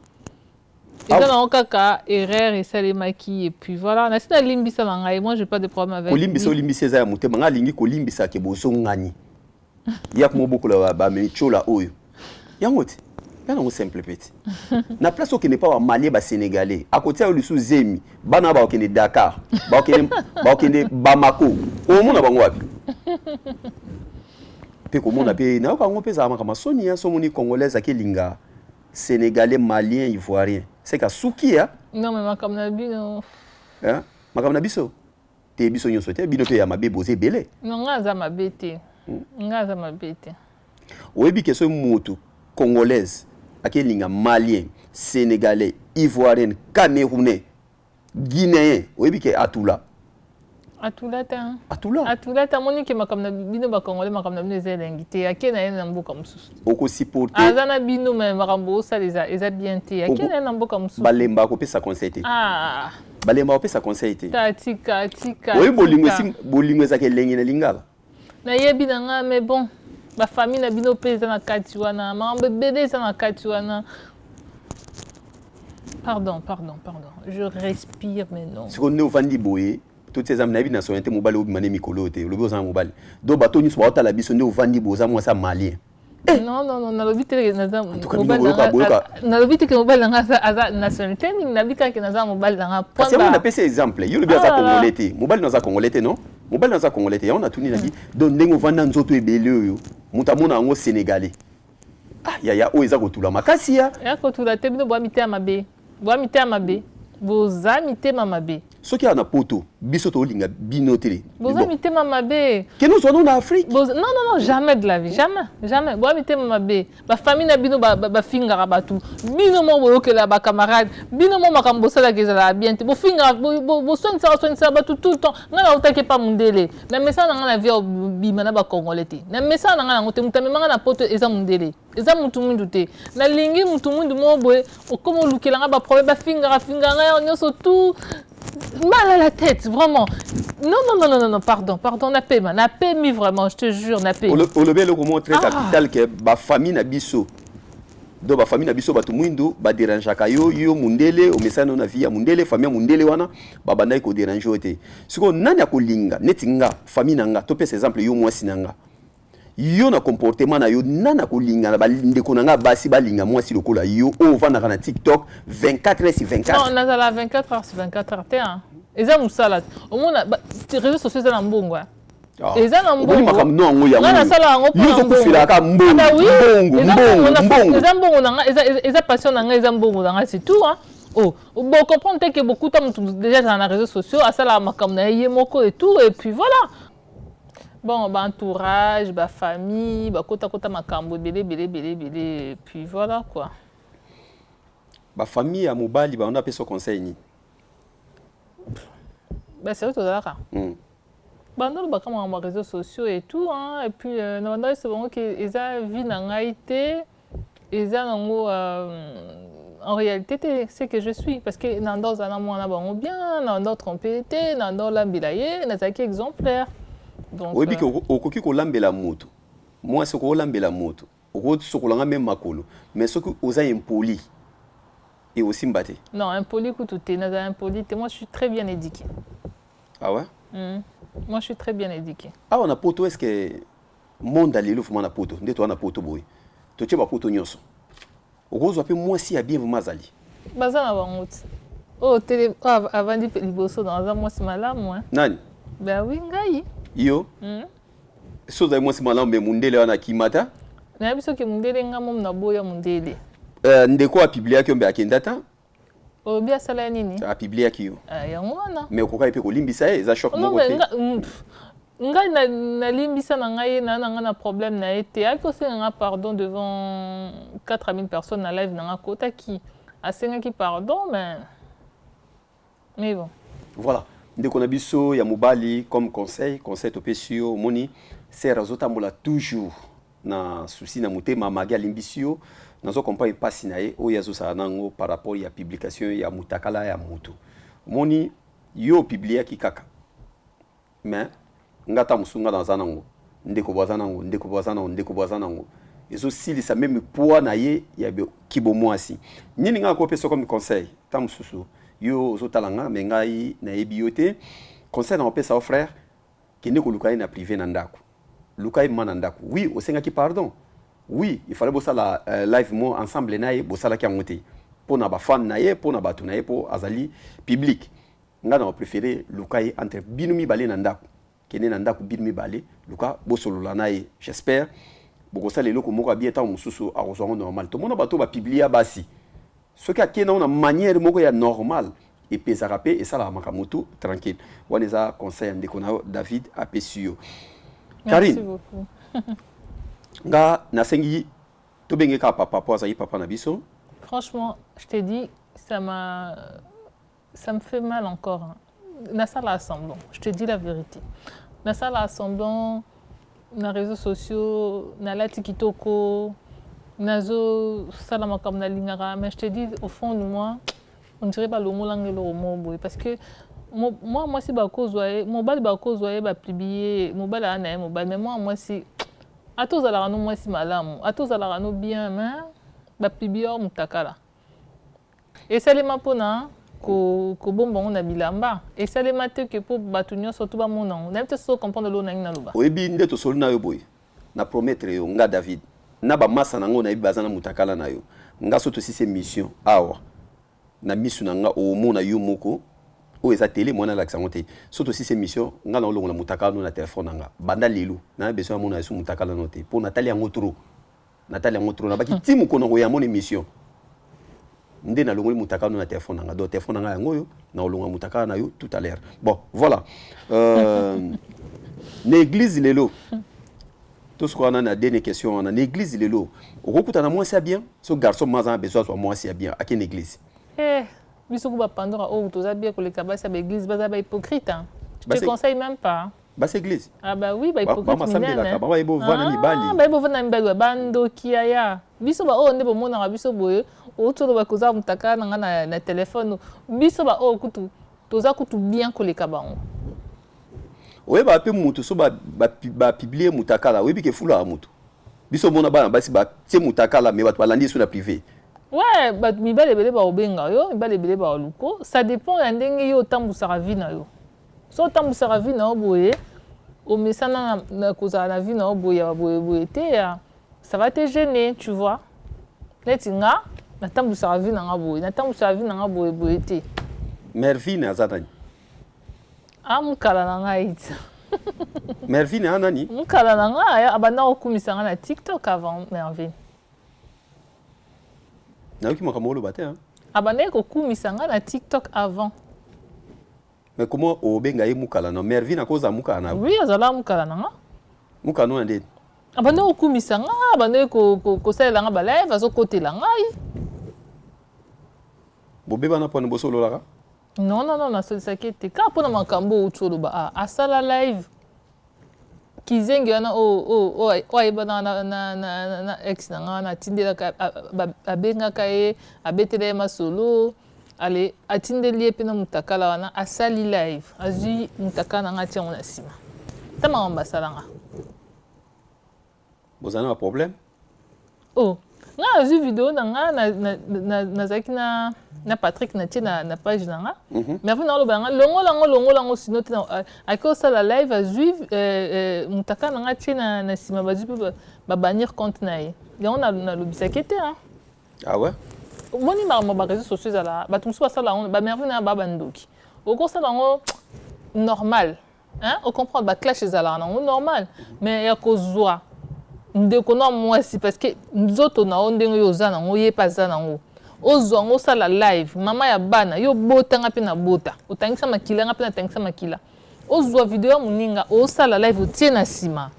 eza na kaka erreur esalemaki et puis voilà na sina limbisa na ngai moi j'ai pas de problème avec olimbisa eza ya motema nga lingi kolimbisa ke boso ngani ya kumobokola ba mechola oyo yango te yana ngo simple petit na place okende pa ba malien ba sénégalais à côté ya lusu zemi bana ba okende Dakar ba okende Bamako omona bango wapi pe komona pe na ko ngo pesa maka masoni ya so moni congolaise akelinga sénégalais malien ivoirien c'est ka sukia non mais makam na bino hein makam na biso te biso nyoso te bino pe ya mabe boze belé non ngaza mabete ngaza mabete oyebi ke so moto congolaise akelinga malien sénégalais ivoirien camerounais guinéen oyebi ke atula atulata moni ke makam na bino ba congolais makam na bino zelengi te akena ena mboka mususu oko supporter azana bino mais makambo osaleza eza bien te akena ena mboka mususu balemba ko pesa conseil te balemba ko pesa conseil te tika oyi bolingo ezake lengi na lingala na yebi na nga mais bon ba famille na bino pesa na kati wana makambo bébé eza na kati wana pardon je respire mais non siko ne ovandi boye toutes ces âmes na sonete mobali obimane mikolo te lobi ozana mobali do bato nyuso ba otala biso nde ovandi boza mwasa malien non nalobi te naza mobali nanga aza nationalité ningi nabika ke naza mobali nanga parce que on a pese exemple yo lobi aza congolais te mobali naza congolais te non mobali naza congolais te ya on a tuni na bi donc ndenge ovanda nzoto ebele oyo muta mona ngo sénégalais ya o eza kotula makasi ya kotula te bino bwa mite ya mabe boza mitema mabe soki ana poto biso to linga bino tele boza mitema mabe que nous sommes en Afrique non jamais de la vie jamais boza mitema mabe ba famille na bino ba fingara batu bino mo boyokela ba camarade bino mo makambo sala kezala bien te bo fingara bo soinisa batu tout le temps ngana otake pa mundele na message ngana via bima na ba congolais te na message ngana ngote mutamema na poto eza mundele eza mutu mundu te na lingi mutu mundu mo boye okomo lukela nga ba problème ba fingara nyoso tout mal à la tête vraiment non pardon na paix mi vraiment je te jure na paix o le belo comment très capital que ba famille na biso do ba famille na biso batu mwindu ba dérange kayo yo mundele o message na via mundele famille mundele wana ba bandai ko dérange te siko nani akolinga netinga famille nanga to pesa exemple yo mwasi nanga yo na comportement na yo nana kolinga na ndeko nanga basi balinga mwasi lokola yo o vana na TikTok 24 heures sur 24 non nazala 24 heures sur 24 heures te eza musala omona réseaux sociaux za na mbongo eza na mbongo makam no ngo ya ngana sala ngo po yo kufila ka mbongo eza mbongo nanga eza passion nanga eza mbongo nanga c'est tout bon comprendre que beaucoup de gens déjà dans les réseaux sociaux à ça la makam na yemoko et tout et puis voilà. Bon, entourage, famille, kota makambo, belé, puis voilà quoi. Famille à mobile, on a fait ce conseil ni. C'est autre chose. On a réseaux sociaux et tout, et puis c'est vraiment qu'ils ont vie dans l'haïté, ils ont en réalité c'est que je suis parce que dans d'autres on a bien, dans d'autres on peut être, dans d'autres l'ambilaye, dans des exemplaires. Oui, parce que ko lambela moto. Moi ce ko lambela moto. Ko sokolanga même makolo. Mais ce que osa impoli et aussi mbaté. Non, impoli kututé, naza impoli, moi je suis très bien éduqué. Ah ouais? Moi je suis très bien éduqué. Ah on a poto est-ce que monde alilo fuma na poto, ndeto na poto boy. To tcheba poto nyonso. Okozo ape moi si ya bien vous mazali. Bazana bangout. Oh télé avant di liboso dans un mois si malamu hein. Nani? Ben oui ngai. Yo soza mwasi malambe mundele wana kimata na biso ke mundele ngamo na boya mundele ndeko a publier ki ombe akendata o bia sala nini a publier ki yo yango wana mais okoka ipe ko limbisa eza shock moko te ngai na limbisa na ngai na problème na été akosenga pardon devant 4000 personnes na live na kota ki asengaki pardon mais bon voilà ndeko na biso ya mobali comme conseil topesio moni sera zotambola toujours na souci na mutema magi alimbisio nazo comprendre pasi na ye oyo azosala nango par rapport ya publication ya mutakala ya mutu moni yo publier ki kaka mais ngata musunga dans zanango ndeko bwazanango ezo silisa même poids na ye ya kibo mwasi nini nga ko peso comme conseil ta mususu yo ozotalanga me ngai na ebiote conseil na opesa au frère ki ndeko lukai na privé na ndako lukai mana ndako oui osengaki pardon oui il fallait bosala live mo ensemble na ye bosala ki ngote pona ba fan na ye pona batu na ye po azali public nga na préféré lukai entre binumi balé na ndako kene na ndako binumi balé luka bosolola na ye j'espère bokosala eloko moko bien tant mususu a rejoindre normal to mona bato ba publier basi ce qui a qui na manière moko ya normal et pesara pe et ça la makamoto tranquille waneza conseil ndeko na David apesio Karine beaucoup. nga nasengi to bengeka papa po azali papa na biso. Franchement, je te dis ça me fait mal encore. Hein. Na sala assemblant, je te dis la vérité. Na sala assemblant na réseaux sociaux, na lati kitoko, nazo sala makam na lingara, mais je te dis au fond de moi, on dirait pas le mot langue le mot parce que moi si ba cause ouais, mobile ba cause ouais ba publier, mobile ana mobile mais moi si à tous à la moi si malamu, à tous à la bien mais ba publier mutakala. Et ça les mapona ko bonbon na bilamba et ça les maté que pour batunyo surtout ba monan. N'a pas so comprendre lo na ngina loba. Oyebi ndeto solina yo boy. Na promettre yo nga David. Na ba masa na ngo na ibazana mutakala na yo. Nga soto si c'est mission awa. Na misu na nga o mona yo moko o eza télé mona la xangote surtout si c'est mission nga na longo na mutakala no na téléphone nga banda lelu na beso ya mona su mutakala no te pour Nathalie ngotro na baki timu kono ko ya mon émission ndé na longo mutakala no na téléphone nga do téléphone nga yango yo na longo mutakala na yo tout à l'heure bon voilà l'église lelo tout ce qu'on a dernière question on a l'église lelo okuta na moi c'est bien ce garçon mazan besoin soit moi c'est bien à quelle église biso kuba pandora oh toza bien ko le kabasa ba église baza ba hypocrite hein. Je te conseille même pas. Bah c'est église. Ah bah oui ba hypocrite. Ba masambela ba ibo vana mibali. Ba ibo vana mibali bando kiaya. Biso ba oh ndebo mona biso boye o tolo ba koza mutaka na téléphone. Biso ba oh kutu toza kutu bien ko le kabango. Oye ba pe mutu so ba publier mutaka la webi ke fula mutu. Biso mona ba basi ba tie mutaka la me ba landi sur la privé. Ouais, bah mibale bele ba obenga yo, mibale bele ba oluko, ça dépend ya ndenge yo tambusaka vie na yo. So tambusaka vie na boye, o mesana na koza na vie na boye te ya, ça va te gêner, tu vois. Neti nga na tambusaka vie na boye, na tambusaka vie na boye te. Mervine azatani. Mukala na nga ita. Mervine anani? Mukala na nga abanda okumisa nga na TikTok avant Mervine. Na qui m'a kamolo baté hein. Abandé ko kumisa nga na TikTok avant. Mais comment obenga ye mukala na Mervine akoza mukala na. Oui, azala mukala na nga. Mukala no ndé. Abandé ko kumisa nga, abandé ko sala nga ba live azo côté la ngai. Bobeba na pona bosolo la. Non, na so sakete ka pona makambo utolo ba asala live. Kizengi ana iba na ex na nga na tindela ka abenga kae abetele masolo ale atindeli epena mutakala wana asali live azui mutakala nga tiango na sima tama ambasala nga bozana problème nga azui video na nga na zaki na Patrick na tina na page na nga mais avant na loba nga longo lango sino tina ako sala live azui mutaka na nga tina na sima bazu ba bannir compte na ye yango na lobisa kete hein ah ouais moni ba réseaux sociaux ala ba tumsu ba sala ba merveille na ba bandoki oko sala ngo normal hein on comprend ba clash ezala na normal mais ya kozwa ndeko na mwasi parce que nzoto na ondenge yo za na ngo ye paza na ngo ozwa ngo sala live mama ya bana yo botanga pe na bota otangisa makila nga pe na tangisa makila ozwa video ya moninga osala live otie na nsima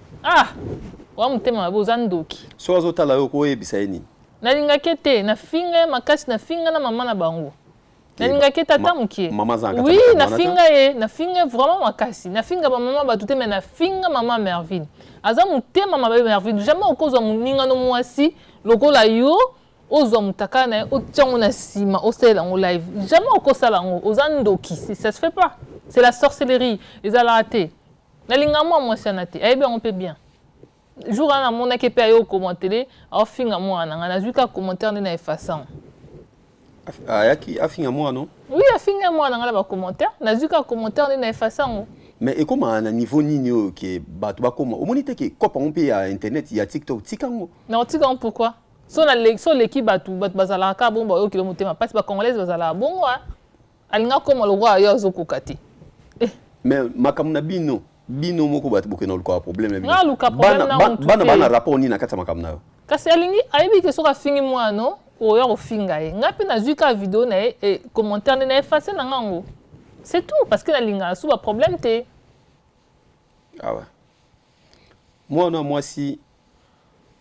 wa motema mabe oza ndoki so azotala yo koyebisa ye nini nalingaki te nafinga ye makasi nafinga na mama na bango nalingaki tata mokie oui nafinga ye vraiment makasi nafinga bamama bato te me nafinga mama Mervine aza motema mabe Mervine jamais okozwa moninga no mwasi lokola yo ozwa mutaka na ye otiango na nsima osalela yango live jamais okosala yango oza ndoki ça se fait pas c'est la sorcellerie ezalaka te nalinga mwa mwasi ana te ayebi yango mpe bien jour wana namonaki mpe aye okommentele aofinga mwana nanga nazwi kaka commentaire nde na effaçant ayaki afinga mwana oui afinga mwana nanga na bacommentaire nazwi kaka commentaire nde na effaçant mais ekoma na niveau nini oyo ke bato bakoma omoni te ke kopa ngo mpe ya internet ya TikTok tikango na otika ngo pourquoi so leki bato bazalaka kaka bongo bayokile motema mpasi bacongolaise bazalaka bongo alinga koma lokwa yo azokoka te mais makambo na bino moko bato bokena oluka problème nga luka problème na mutu bana bana rapport nini na kati ya makambo na yo kasi alingi ayebi ke soki afingi mwana oyo akofinga ye nga mpe nazwi kaka video na ye commentaire nde na efface na ngango c'est tout parce que nalingaka so baproblème te awa mwana mwasi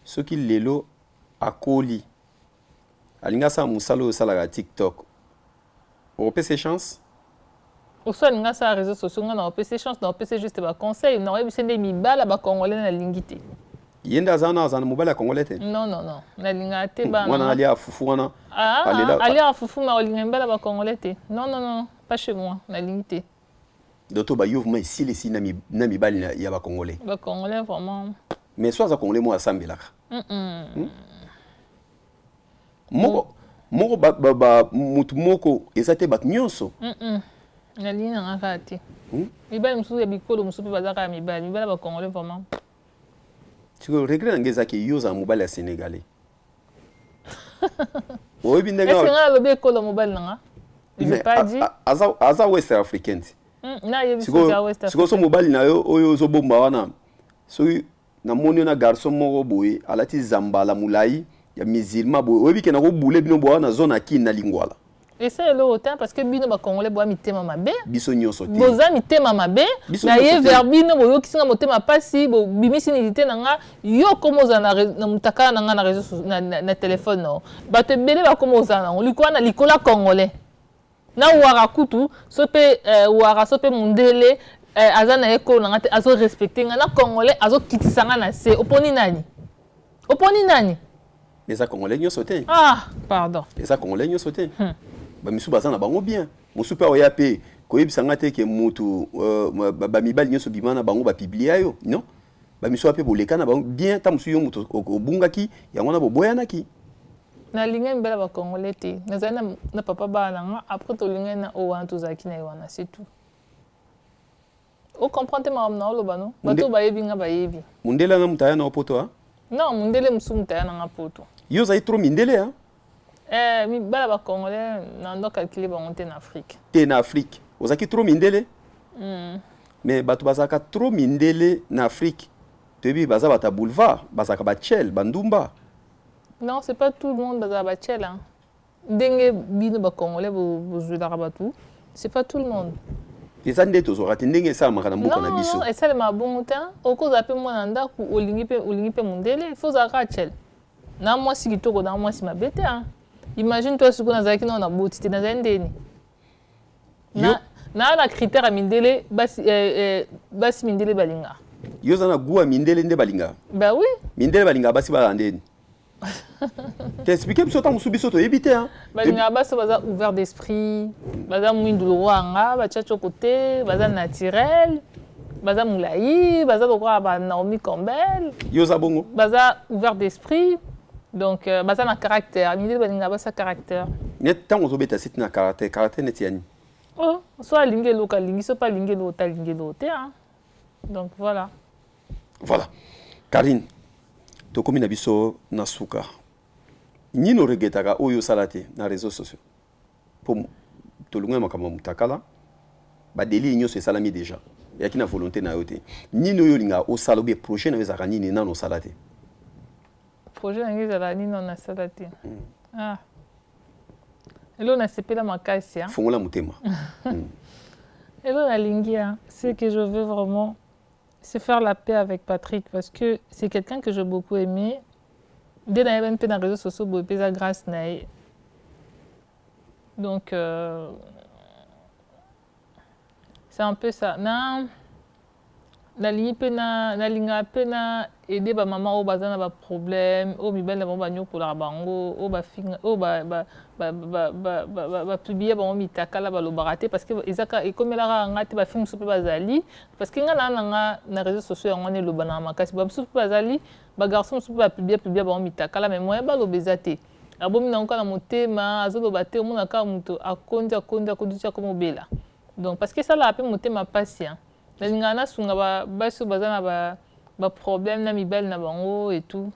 soki lelo akoli alingi asala mosala oyo osalaka TikTok opesa chance oso alingi asala réseaux sociaux nga na opesa chance na opesa juste baconseil na oyebisa nde mibala bacongolais nalingi te ye nde aza na mobali ya congolais te non nalingaka te bana mwana alia afufu wana alia afufu ma olinga mibala bacongolais te non pas chez moi nalingi te doto bayuvuma esilisi na mibali ya bacongolais bacongolais vraiment mais so aza congolais mo asambelaka moko mutu moko eza te bato nyonso nalingi nanga kaka te mibali mosusu ya bikolo mosusu mpe baza kaka mibali bacongolais vraiment siko regret nange ezaki yo ozala mobali ya sénégalais oyebi ndenge nga nalobi ekolo mobali nanga aza west africaine sikoyo so mobali na yo oyo ozobomba wana soki namoni yo na garçon moko boye alati zambala molai ya musulman boye oyebi ke nakobule bino boya na zone akini na lingwala esalelo te parce que bino bacongolais boya mitema mabe biso nyonso te boza mitema mabe na ye vers bino boyokisinga motema pasi bobimisi nidité na nga yo koma ozala na mutakala na nga na réseau na téléphone no bato ebele bakoma ozala nango likola na likola congolais na wara kutu so mpe wara so mpe mundele aza na ye kolo na nga te azorespecte nga na congolais azokitisa nga na se oponi nani eza congolais nyonso te pardon eza congolais nyonso te bamisu baza na bango bien mosu mpe oya mpe koyebisa nga te ke mutu bamibali nyonso bima na bango bapiblia yo non bamisu mpe boleka na bango bien ta mosu yo mutu obungaki yango na boboyanaki nalingai mibala bacongolais te nazali na papa bana nga après tolingai na oyo wana tozalaki na ye wana c'est tout ocomprend te makambo na oloba no bato bayebi nga bayebi mundele anga mutu aya na opoto non mundele mosusu mutu aya na nga poto yo ozali trop mindele mibala bacongolais nando calcule bango te na afrique te na afrique ozalaki trop mindele mais bato bazalaka trop mindele na afrique toyebi baza bato ya boulevard bazalaka bachel bandumba non c'est pas tout le monde bazala bachel ndenge bino bacongolais bozwelaka bato c'est pas tout le monde eza nde tozwaka te ndenge esalamaka na mboka na biso non esalemaka bongo te okozala mpe mwana ndako olingi mpe mondele ifo ozalaka chel na mwasi kitoko na mwasi mabe te imagine toi sikoyo nazalaki nao na boti te nazali ndeni na critère ya mindele basi mindele balinga yo oza na gu ya mindele nde balinga bah oui mindele balinga basi bala ndeni t'explique biso ta mosusu biso toyebi te balingaka basi baza ouvert d'esprit baza mwindu lokwanga batia tioko te baza naturel baza molai baza lokola ba Naomi Campbell yo oza bongo baza ouvert d'esprit donc baza na caractère mindele balingaka basa caractère ntango ozobeta siti na caractère neti yani so alingi eloko alingi so mpe alingi eloko te alingi eloko te donc voilà Karine tokomi na biso na suka nini oregetaka oyo osala te na réseaux sociaux mpo tolongwe makambo mutakala badeli nyonso esalami déjà eyaki na volonté na yo te nini oyo olingaka osala obe projet na yo ezalaka nini nano osala te projet na ngai ezalaka nini nano nasala te elo nasepela makasi fongola motema Hello Nalingia, ce que je veux vraiment, c'est faire la paix avec Patrick parce que c'est quelqu'un que j'ai beaucoup aimé. Dès que j'ai dans les réseaux sociaux, j'ai eu grâce à lui. Donc, c'est un peu ça. Na ligne pena aider ba maman au bazana ba problème au mibel na ba nyoko la bango au ba finga au ba publier ba mi takala ba lo baraté parce que ezaka et comme la ngati ba film super bazali parce que nga na réseaux sociaux ngone lo bana makasi ba super bazali ba garçon super ba publier ba mi takala mais moi ba lo bezate abomi na nkala motema azolo bate omona ka muto akondia comme bela donc parce que ça la appelle motema patient nalinga na sunga baso bazana ba problème na mibel na bango et tout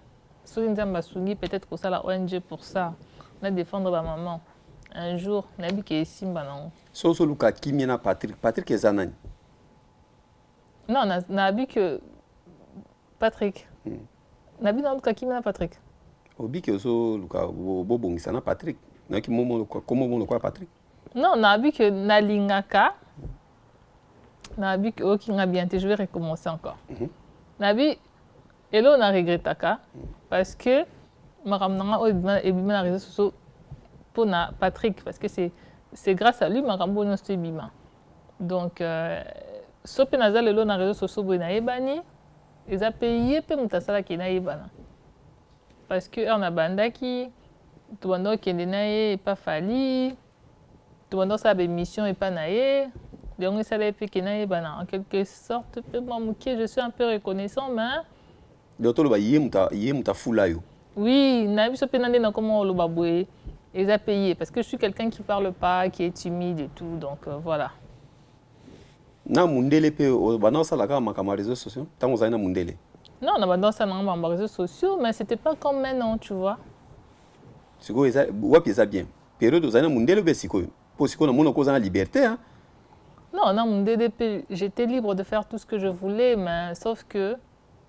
soki nzambe asungi peut-être que ça la ONG pour ça na défendre ba maman un jour nabi ke simba nango so luka kimia na Patrick ezanani non nabi que Patrick nabi na luka kimia na Patrick obi ke so luka bobongisa na Patrick na ki momo kwa Patrick non nabi que nalingaka nabi que ok nga bien je vais recommencer encore nabi elo na regretaka parce que maramnanga o ebima na réseaux sociaux pour na Patrick parce que c'est grâce à lui marambo no sto ebima donc sope nazal elo na réseaux sociaux bo na ebani eza payé pe mutasala ki na ebana parce que on a bandaki to bando kende na ye pas fali to bando sa be mission et pas na ye donc ça les pique na ebana en quelque sorte peu moi je suis un peu reconnaissant mais D'autres ba yemuta fula yo. Oui, na biso pe nande na comment lo baboué et a payé parce que je suis quelqu'un qui parle pas, qui est timide et tout donc voilà. Na mundele pe bana sala ka makama réseaux sociaux. Tango za na mundele. Non, on a dans ça na réseaux sociaux mais c'était pas comme maintenant, tu vois. Siko eza wapi eza bien. Période za na mundele be siko. Po siko na mona ko za na liberté hein. Non, na mundele pe j'étais libre de faire tout ce que je voulais mais sauf que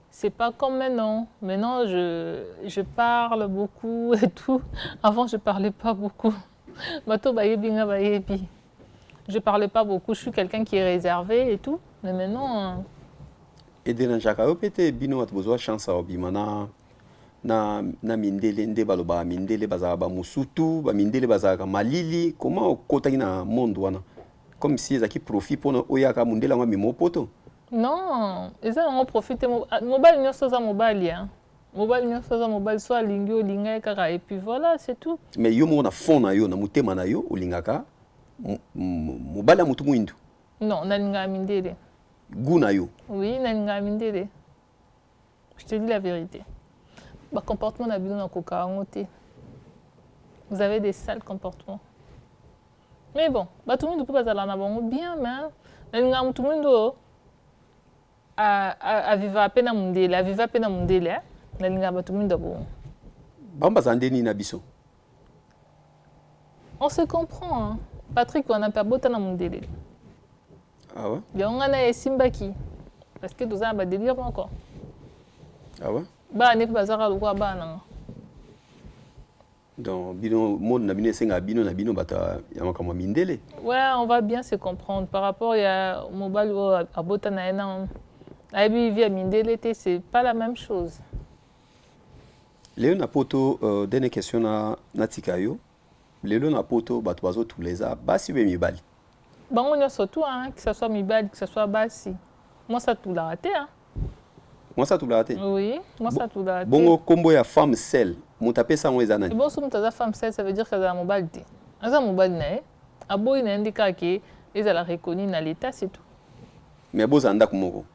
c'est pas comme maintenant. Maintenant, je parle beaucoup et tout. Avant, je parlais pas beaucoup. Je parlais pas beaucoup. Je suis quelqu'un qui est réservé et tout. Mais maintenant... Et de l'anjaka, peut-être bino a besoin de chance à obimana na mindele nde baloba mindele bazaba ba musutu ba mindele bazaba malili comment kotaki na monde wana comme si ezaki profit pour oyaka mundela ngwa mimopoto. Non, ils ont profité. Mobile n'y a pas mobile, hein. Mobile n'y a pas mobile, soit lingio, lingaka et puis voilà, c'est tout. Mais yo mo na fond na yo na mutema na yo olingaka mobile ya mutu mwindu. Non, na linga mindele. Guna yo. Oui, na linga mindele. Je te dis la vérité. Bah comportement na bino na koka ngote. Vous avez des sales comportements. Mais bon, bah tout le monde peut pas aller na bango bien, mais na linga mutu mwindu a viva pena mundele, a viva pena mundele, na linga batu minda bon. Bamba zandeni na biso. On se comprend, hein. Patrick, on a pas bota na mundele. Ah ouais? Ya on a esimbaki. Parce que nous avons délire encore. Ah ouais? Ba ne bazara lokwa ba nanga. Donc bino monde na bino senga bino na bino bata ya makama mindele. Ouais, on va bien se comprendre par rapport à mobile à bota na ena. Aibi via mindele c'est pas la même chose. Léo na poto dernière question na tikayo. Léo na poto bato bazo tous les a basi be mibali. Bango nyo surtout hein, que ça soit mibali, que ça soit basi. Moi ça tout l'a raté hein. Moi ça tout l'a raté. Oui, moi ça tout l'a raté. Bongo combo ya femme seule. Mutape sa ngwe zanani. Bon somme ta femme seule ça veut dire qu'elle a mobile té. Asa mobile na aboy na indika ke ils la reconnu na l'état c'est tout. Mais bozanda kumoko.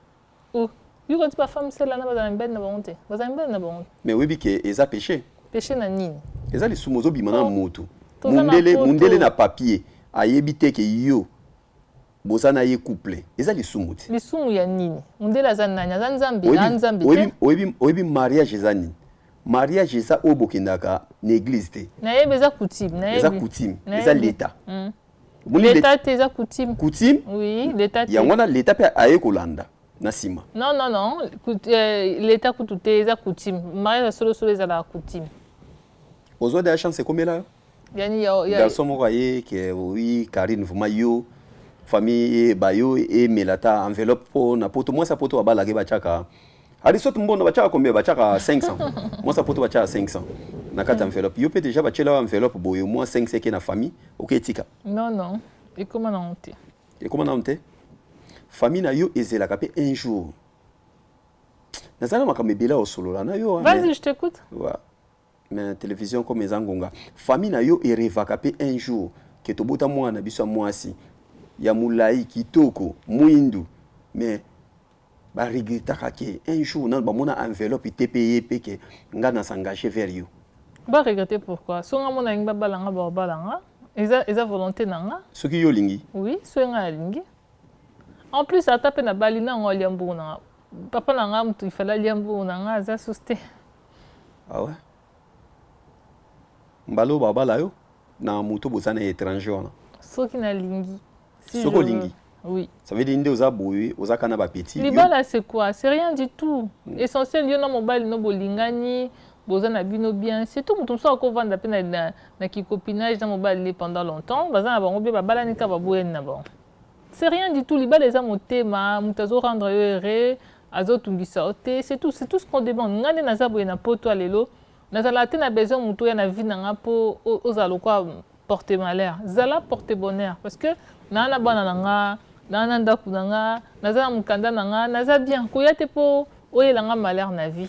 Oh, you quand pas femme seule na bazana mbed na bonté. Bazana mbed na bonté. Mais oui bi ke eza péché. Péché na nini? Eza li sumozo bimana moto. Mundele na papier ayebite ke yo bozana ye couple. Eza li sumuti. Li sumu ya nini? Mundele azana nanya nzambi na nzambi. Oyebi mariage eza nini? Mariage eza obokendaka na église te. Na yebe eza coutume, na yebe. Eza coutume, eza l'état. L'état te eza coutume. Coutume? Oui, l'état te. Ya wana l'état pe aye kolanda na sima. Non non non, l'état coutume eza coutume. Mariage solo eza la coutume. Ozo de la chance komela yo? Yani ya garçon moko aye ke oui Karine vraiment yo famille bayo et melata enveloppe pour na poto moi ça poto abala ke bachaka ali soto mbono bachaka combien bachaka 500 moi ça poto bachaka 500 na kata enveloppe yo peut déjà bachela enveloppe boyo moi 500 ke na famille OK tika non et comment on te famille na yo ezela kapé un jour nazana makamebela au solo là na yo vas-y je t'écoute ouais mais télévision comme ezangonga famille na yo ereva kapé un jour que tobota mwana biso mwasi ya mulai kitoko mwindu mais ba regrettaka ke un jour na ba mona enveloppe TPE peke nga na s'engager vers you ba regretter pourquoi songa mona ngba balanga ba balanga eza volonté nanga soki yo lingi oui songa lingi en plus atape na balina ngolia mbuna papa nanga mtu ifala liambu nanga za suste ah ouais mbalo ba bala yo na muto bozana étranger wana soki na lingi Soko lingi. Oui. Ça veut dire oza boye, oza kana ba petit. Libala c'est quoi? C'est rien du tout. Essentiel yo na mobile no bolingani, boza na bino bien, c'est tout mutum so ko vanda pe na ki copinage na mobile pendant longtemps, baza na bango be ba bala ni ka ba boyen na bon. C'est rien du tout, libala eza motema, mutazo rendre heureux, azo tungisa ote, c'est tout ce qu'on demande. Ngane na za boye na poto alelo, na za la te na besoin mutu ya na vie na ngapo ozalo kwa porter malheur. Zala porter bonheur parce que nana bana nanga nana ndaku nanga naza mukanda nanga naza bien koya te po oyelanga malheur na vie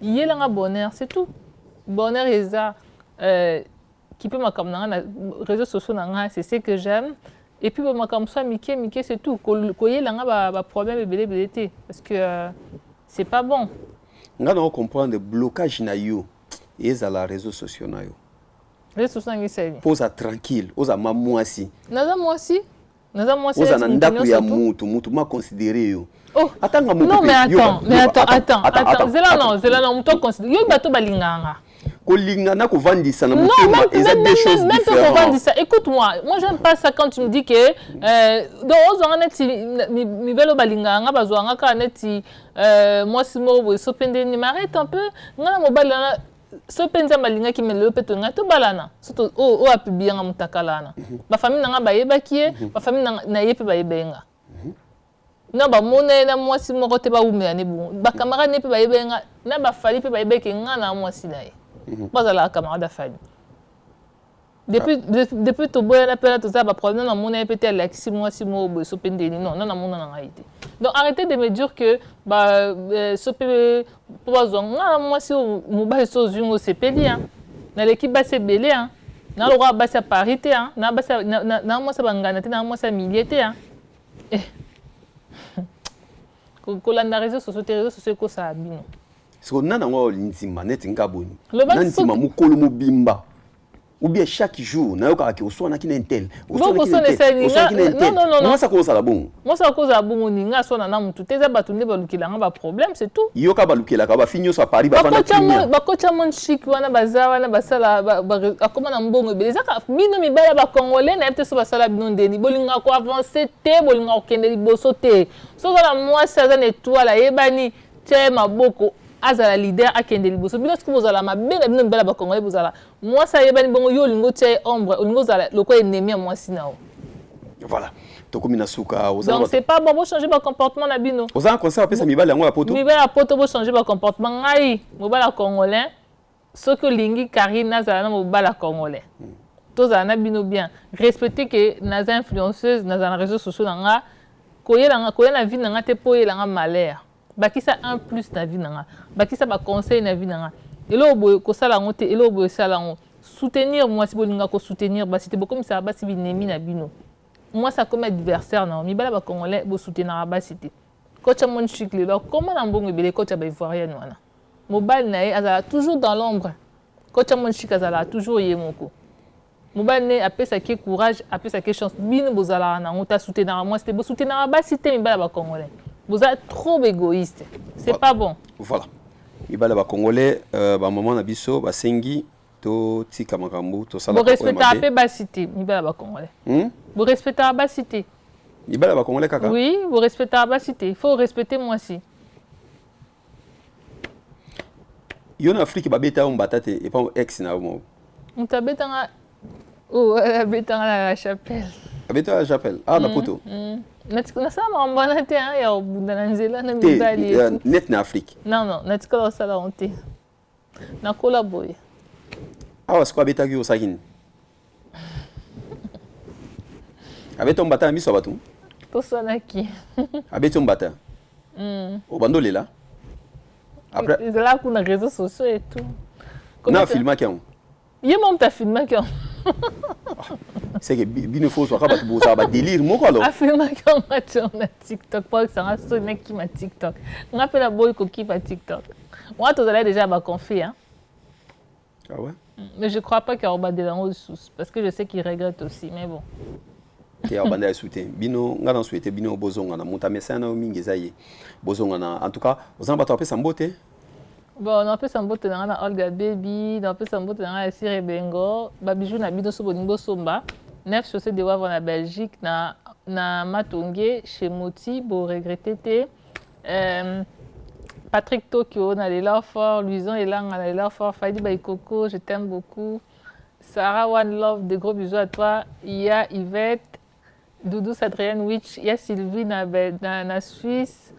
yelanga bonheur c'est tout bonheur eza qui peut makam nanga na réseaux sociaux nanga c'est ce que j'aime et puis makam so mike c'est tout koyelanga ba problème belé te parce que c'est pas bon nga na comprendre blocage na yo ezala réseaux sociaux na yo les soussangi c'est posa tranquille oza mamwasi naza mwasi oza na ndaku ya mutu ma considérer yo oh atanga mutu non mais attends zela non mutu considérer yo bato balinganga kolingana kovandisa na mutema eza deux choses différentes écoute-moi j'aime pas ça quand tu me dis que donc ozanga neti mibelo balinganga bazwanga ka neti mwasi mo so pende ni m'arrête un peu ngana mobile na so penza malinga ki melo peto nga to balana surtout o apibi nga mutakalana ba famille nga bayebaki ba famille na yepe bayebenga na ba mona na mwasi moko te ba umela ne bon ba camarade ne pe bayebenga na ba fali pe bayebeki nga na mwasi na ye bazala camarade fali depuis to boya na pela to za ba problème na mona peut-être la si mwasi mo bo so pendeni non na mona na ngaite donc arrêtez de me dire que bah so pe nga mwasi mo ba so zungo sepeli hein na l'équipe ba se belé hein na le roi ba sa parité hein na ba sa na mwasa bangana te na mwasa miliété hein ko la na réseaux sociaux ko sa bino so nana ngo linzima neti ngaboni nanzima mukolo mobimba ou bien chaque jour na yoka ki osona ki na intel osona ki na intel moi ça cause la bon moi ça cause la bon ninga sona na mutu teza batu ne balukila nga ba problème c'est tout yoka balukila ka ba finyo so Paris ba fana kimia ba kocha mon chic wana bazawa na basala akoma na mbongo beleza ka bino mibala ba congolais na epte so basala bino ndeni bolinga ko avancer te bolinga ko kende liboso te so la moi ça za étoile yebani te maboko azala leader akende liboso bino siko bozala mabela bino mbela ba congolais bozala moi ça yebani bongo yo lingo tie ombre lingo zala loko ennemi ya moi sinao voilà tokomi na suka donc c'est pas bon bo changer ba comportement na bino ozana conseil apesa mibala yango ya poto mibala ya poto bo changer ba comportement ngai mobala congolais soko lingi Karina zala na mobala congolais tozala na bino bien respecter que naza influenceuse naza na réseaux sociaux nanga koyela na vie nanga te poyela nga malheur bakisa un plus na vie nanga bakisa ba conseil na vie nanga elo boye ko sala ngote elo boye sala ngo soutenir moi si bolinga ko soutenir ba c'était beaucoup ça ba si binemi na bino moi ça comme adversaire na mi bala ba congolais bo soutenir ba c'était coach mon chic le comment na mbongo bele coach ba ivoirien wana mobile na azala toujours dans l'ombre coach mon chic azala toujours yemoko mobile ne apesa ki courage apesa ki chance bino bozala na ngota soutenir moi c'était bo soutenir ba c'était mi bala ba congolais vous êtes trop égoïste. C'est voilà. Pas bon. Voilà. Ibala ba congolais ba maman na biso ba sengi to tika makambu to sala. Vous respectez pas ba cité, ibala ba congolais. Vous respectez ba cité. Ibala ba congolais kaka. Oui, vous respectez ba cité. Il faut respecter moi aussi. Yo na Afrique ba beta on batate et pas ex na mo. On ta beta oh, beta la chapelle. Abeto j'appelle. Ah na poto. Nasala mambana te ya obunda na nzela na mibali Te net na Afrique. Non, natikala osala honte. Nakola boye. Awa siko abetaki osakini. Abeto mbata miso batu. Tosanaki. Abeto mbata. Obandolela. Après ils là kuna réseaux sociaux et tout. Na filma kian. Ye mom ta filma kian. C'est que bino faut soit ba tu ça ba délire moko alors. A filma kian na TikTok pas que ça reste nek qui ma TikTok. Ngape na boy ko ki pa TikTok. Moi tu allais déjà ba confier hein. Ah ouais. Mais je crois pas qu'il y aura des ressources parce que je sais qu'il regrette aussi mais bon. Te abanda soutien bino ngana souhaiter bino bozonga na monta mesana mingi zaye bozonga na en tout cas ozanga bato apesa mbote. Bon on a fait sambote na Olga Baby on a fait sambote na Sire Bengo ba bijou na bino so boningo somba 9 chaussées de Wavre na Belgique na Matonge chez Moti bo regretter te Patrick Tokyo na l'élan fort Luison Elang na l'élan fort Fadi Baikoko je t'aime beaucoup Sarah One Love de gros bisous à toi il y a Yvette Doudou Adrienne Witch il y a Sylvie na Suisse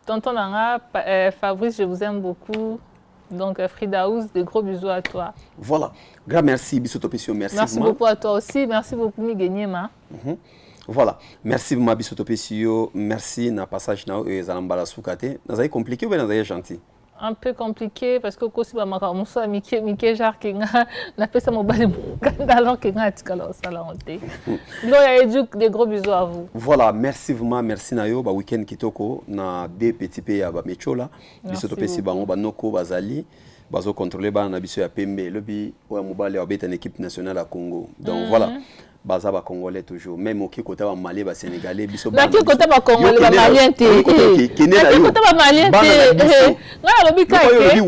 Tonton Nanga, Fabrice, je vous aime beaucoup. Donc Frida House, de gros bisous à toi. Voilà. Grand merci, Bissot Opesio. Merci. Merci beaucoup à toi aussi. Merci beaucoup, Miguenyema. Voilà. Merci, ma Bissot Opesio. Merci, na passage na Zalambala Soukate. Vous avez compliqué ou bien vous avez gentil? Un peu compliqué parce que aussi ba makamuso Mickey Jar kinga na pesa mobali alors kinga atikala sala honte. Gloria Edjuk des gros bisous à vous. Voilà, merci vraiment, merci nayo ba week-end kitoko na deux petits pays ya ba mechola biso to pesi bango ba noko bazali bazo contrôler ba na biso ya pembe lobi oya mobali ya beta en équipe nationale à Congo. Donc voilà. Baza ba congolais toujours même au kota ba malais ba sénégalais biso ba ki kota ba congolais ba malien te kota ba malien te na lobi ka ke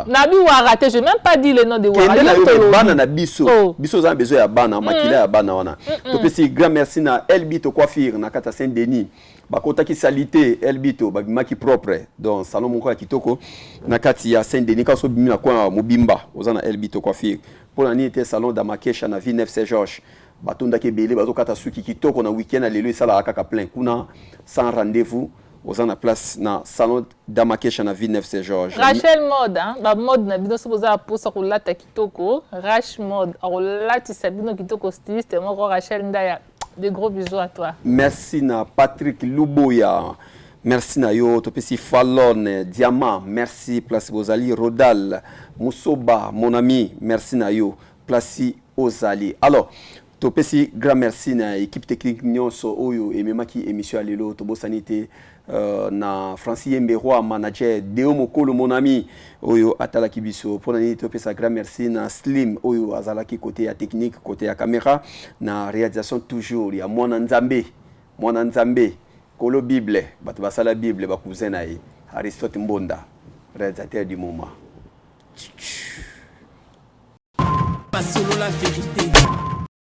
na bi wara te je même pas dit le nom de wara bana na biso biso za besoin ya bana makila ya bana wana to pesi grand merci na Elbito coiffure na kata Saint-Denis ba kota ki salité Elbito ba maki propre donc salon moko ya kitoko na kati ya Saint-Denis ka so bimi na kwa mobimba ozana Elbito coiffure pour la nuit salon d'Amakesha na Villeneuve Saint-Georges batonda ke belé bazo kata suki kitoko na week-end à lelo sala kaka plein kuna sans rendez-vous aux en place na salon d'Amakesha na Villeneuve Saint-Georges. Rachel Mode hein ba mode na bino so boza posa ko lata kitoko Rach Mode ko lati sabino kitoko styliste mo Rachel Ndaya de gros bisous à toi. Merci na Patrick Luboya. Merci na yo topesi Fallon Diamant, merci Place Bozali Rodal Moussoba mon ami, merci na yo Place Ozali. Alors topesi grand merci na équipe technique nyonso oyo ememaki émission alelo tobo sanité na Francis Yemberwa manager Deo Mokolo mon ami oyo atala kibiso pona ni topesa grand merci na Slim oyo azalaki côté ya technique côté ya caméra na réalisation toujours ya mwana nzambe kolo bible bato basala bible bakuzena na Aristote Mbonda réalisateur du moment. Pas solo la vérité.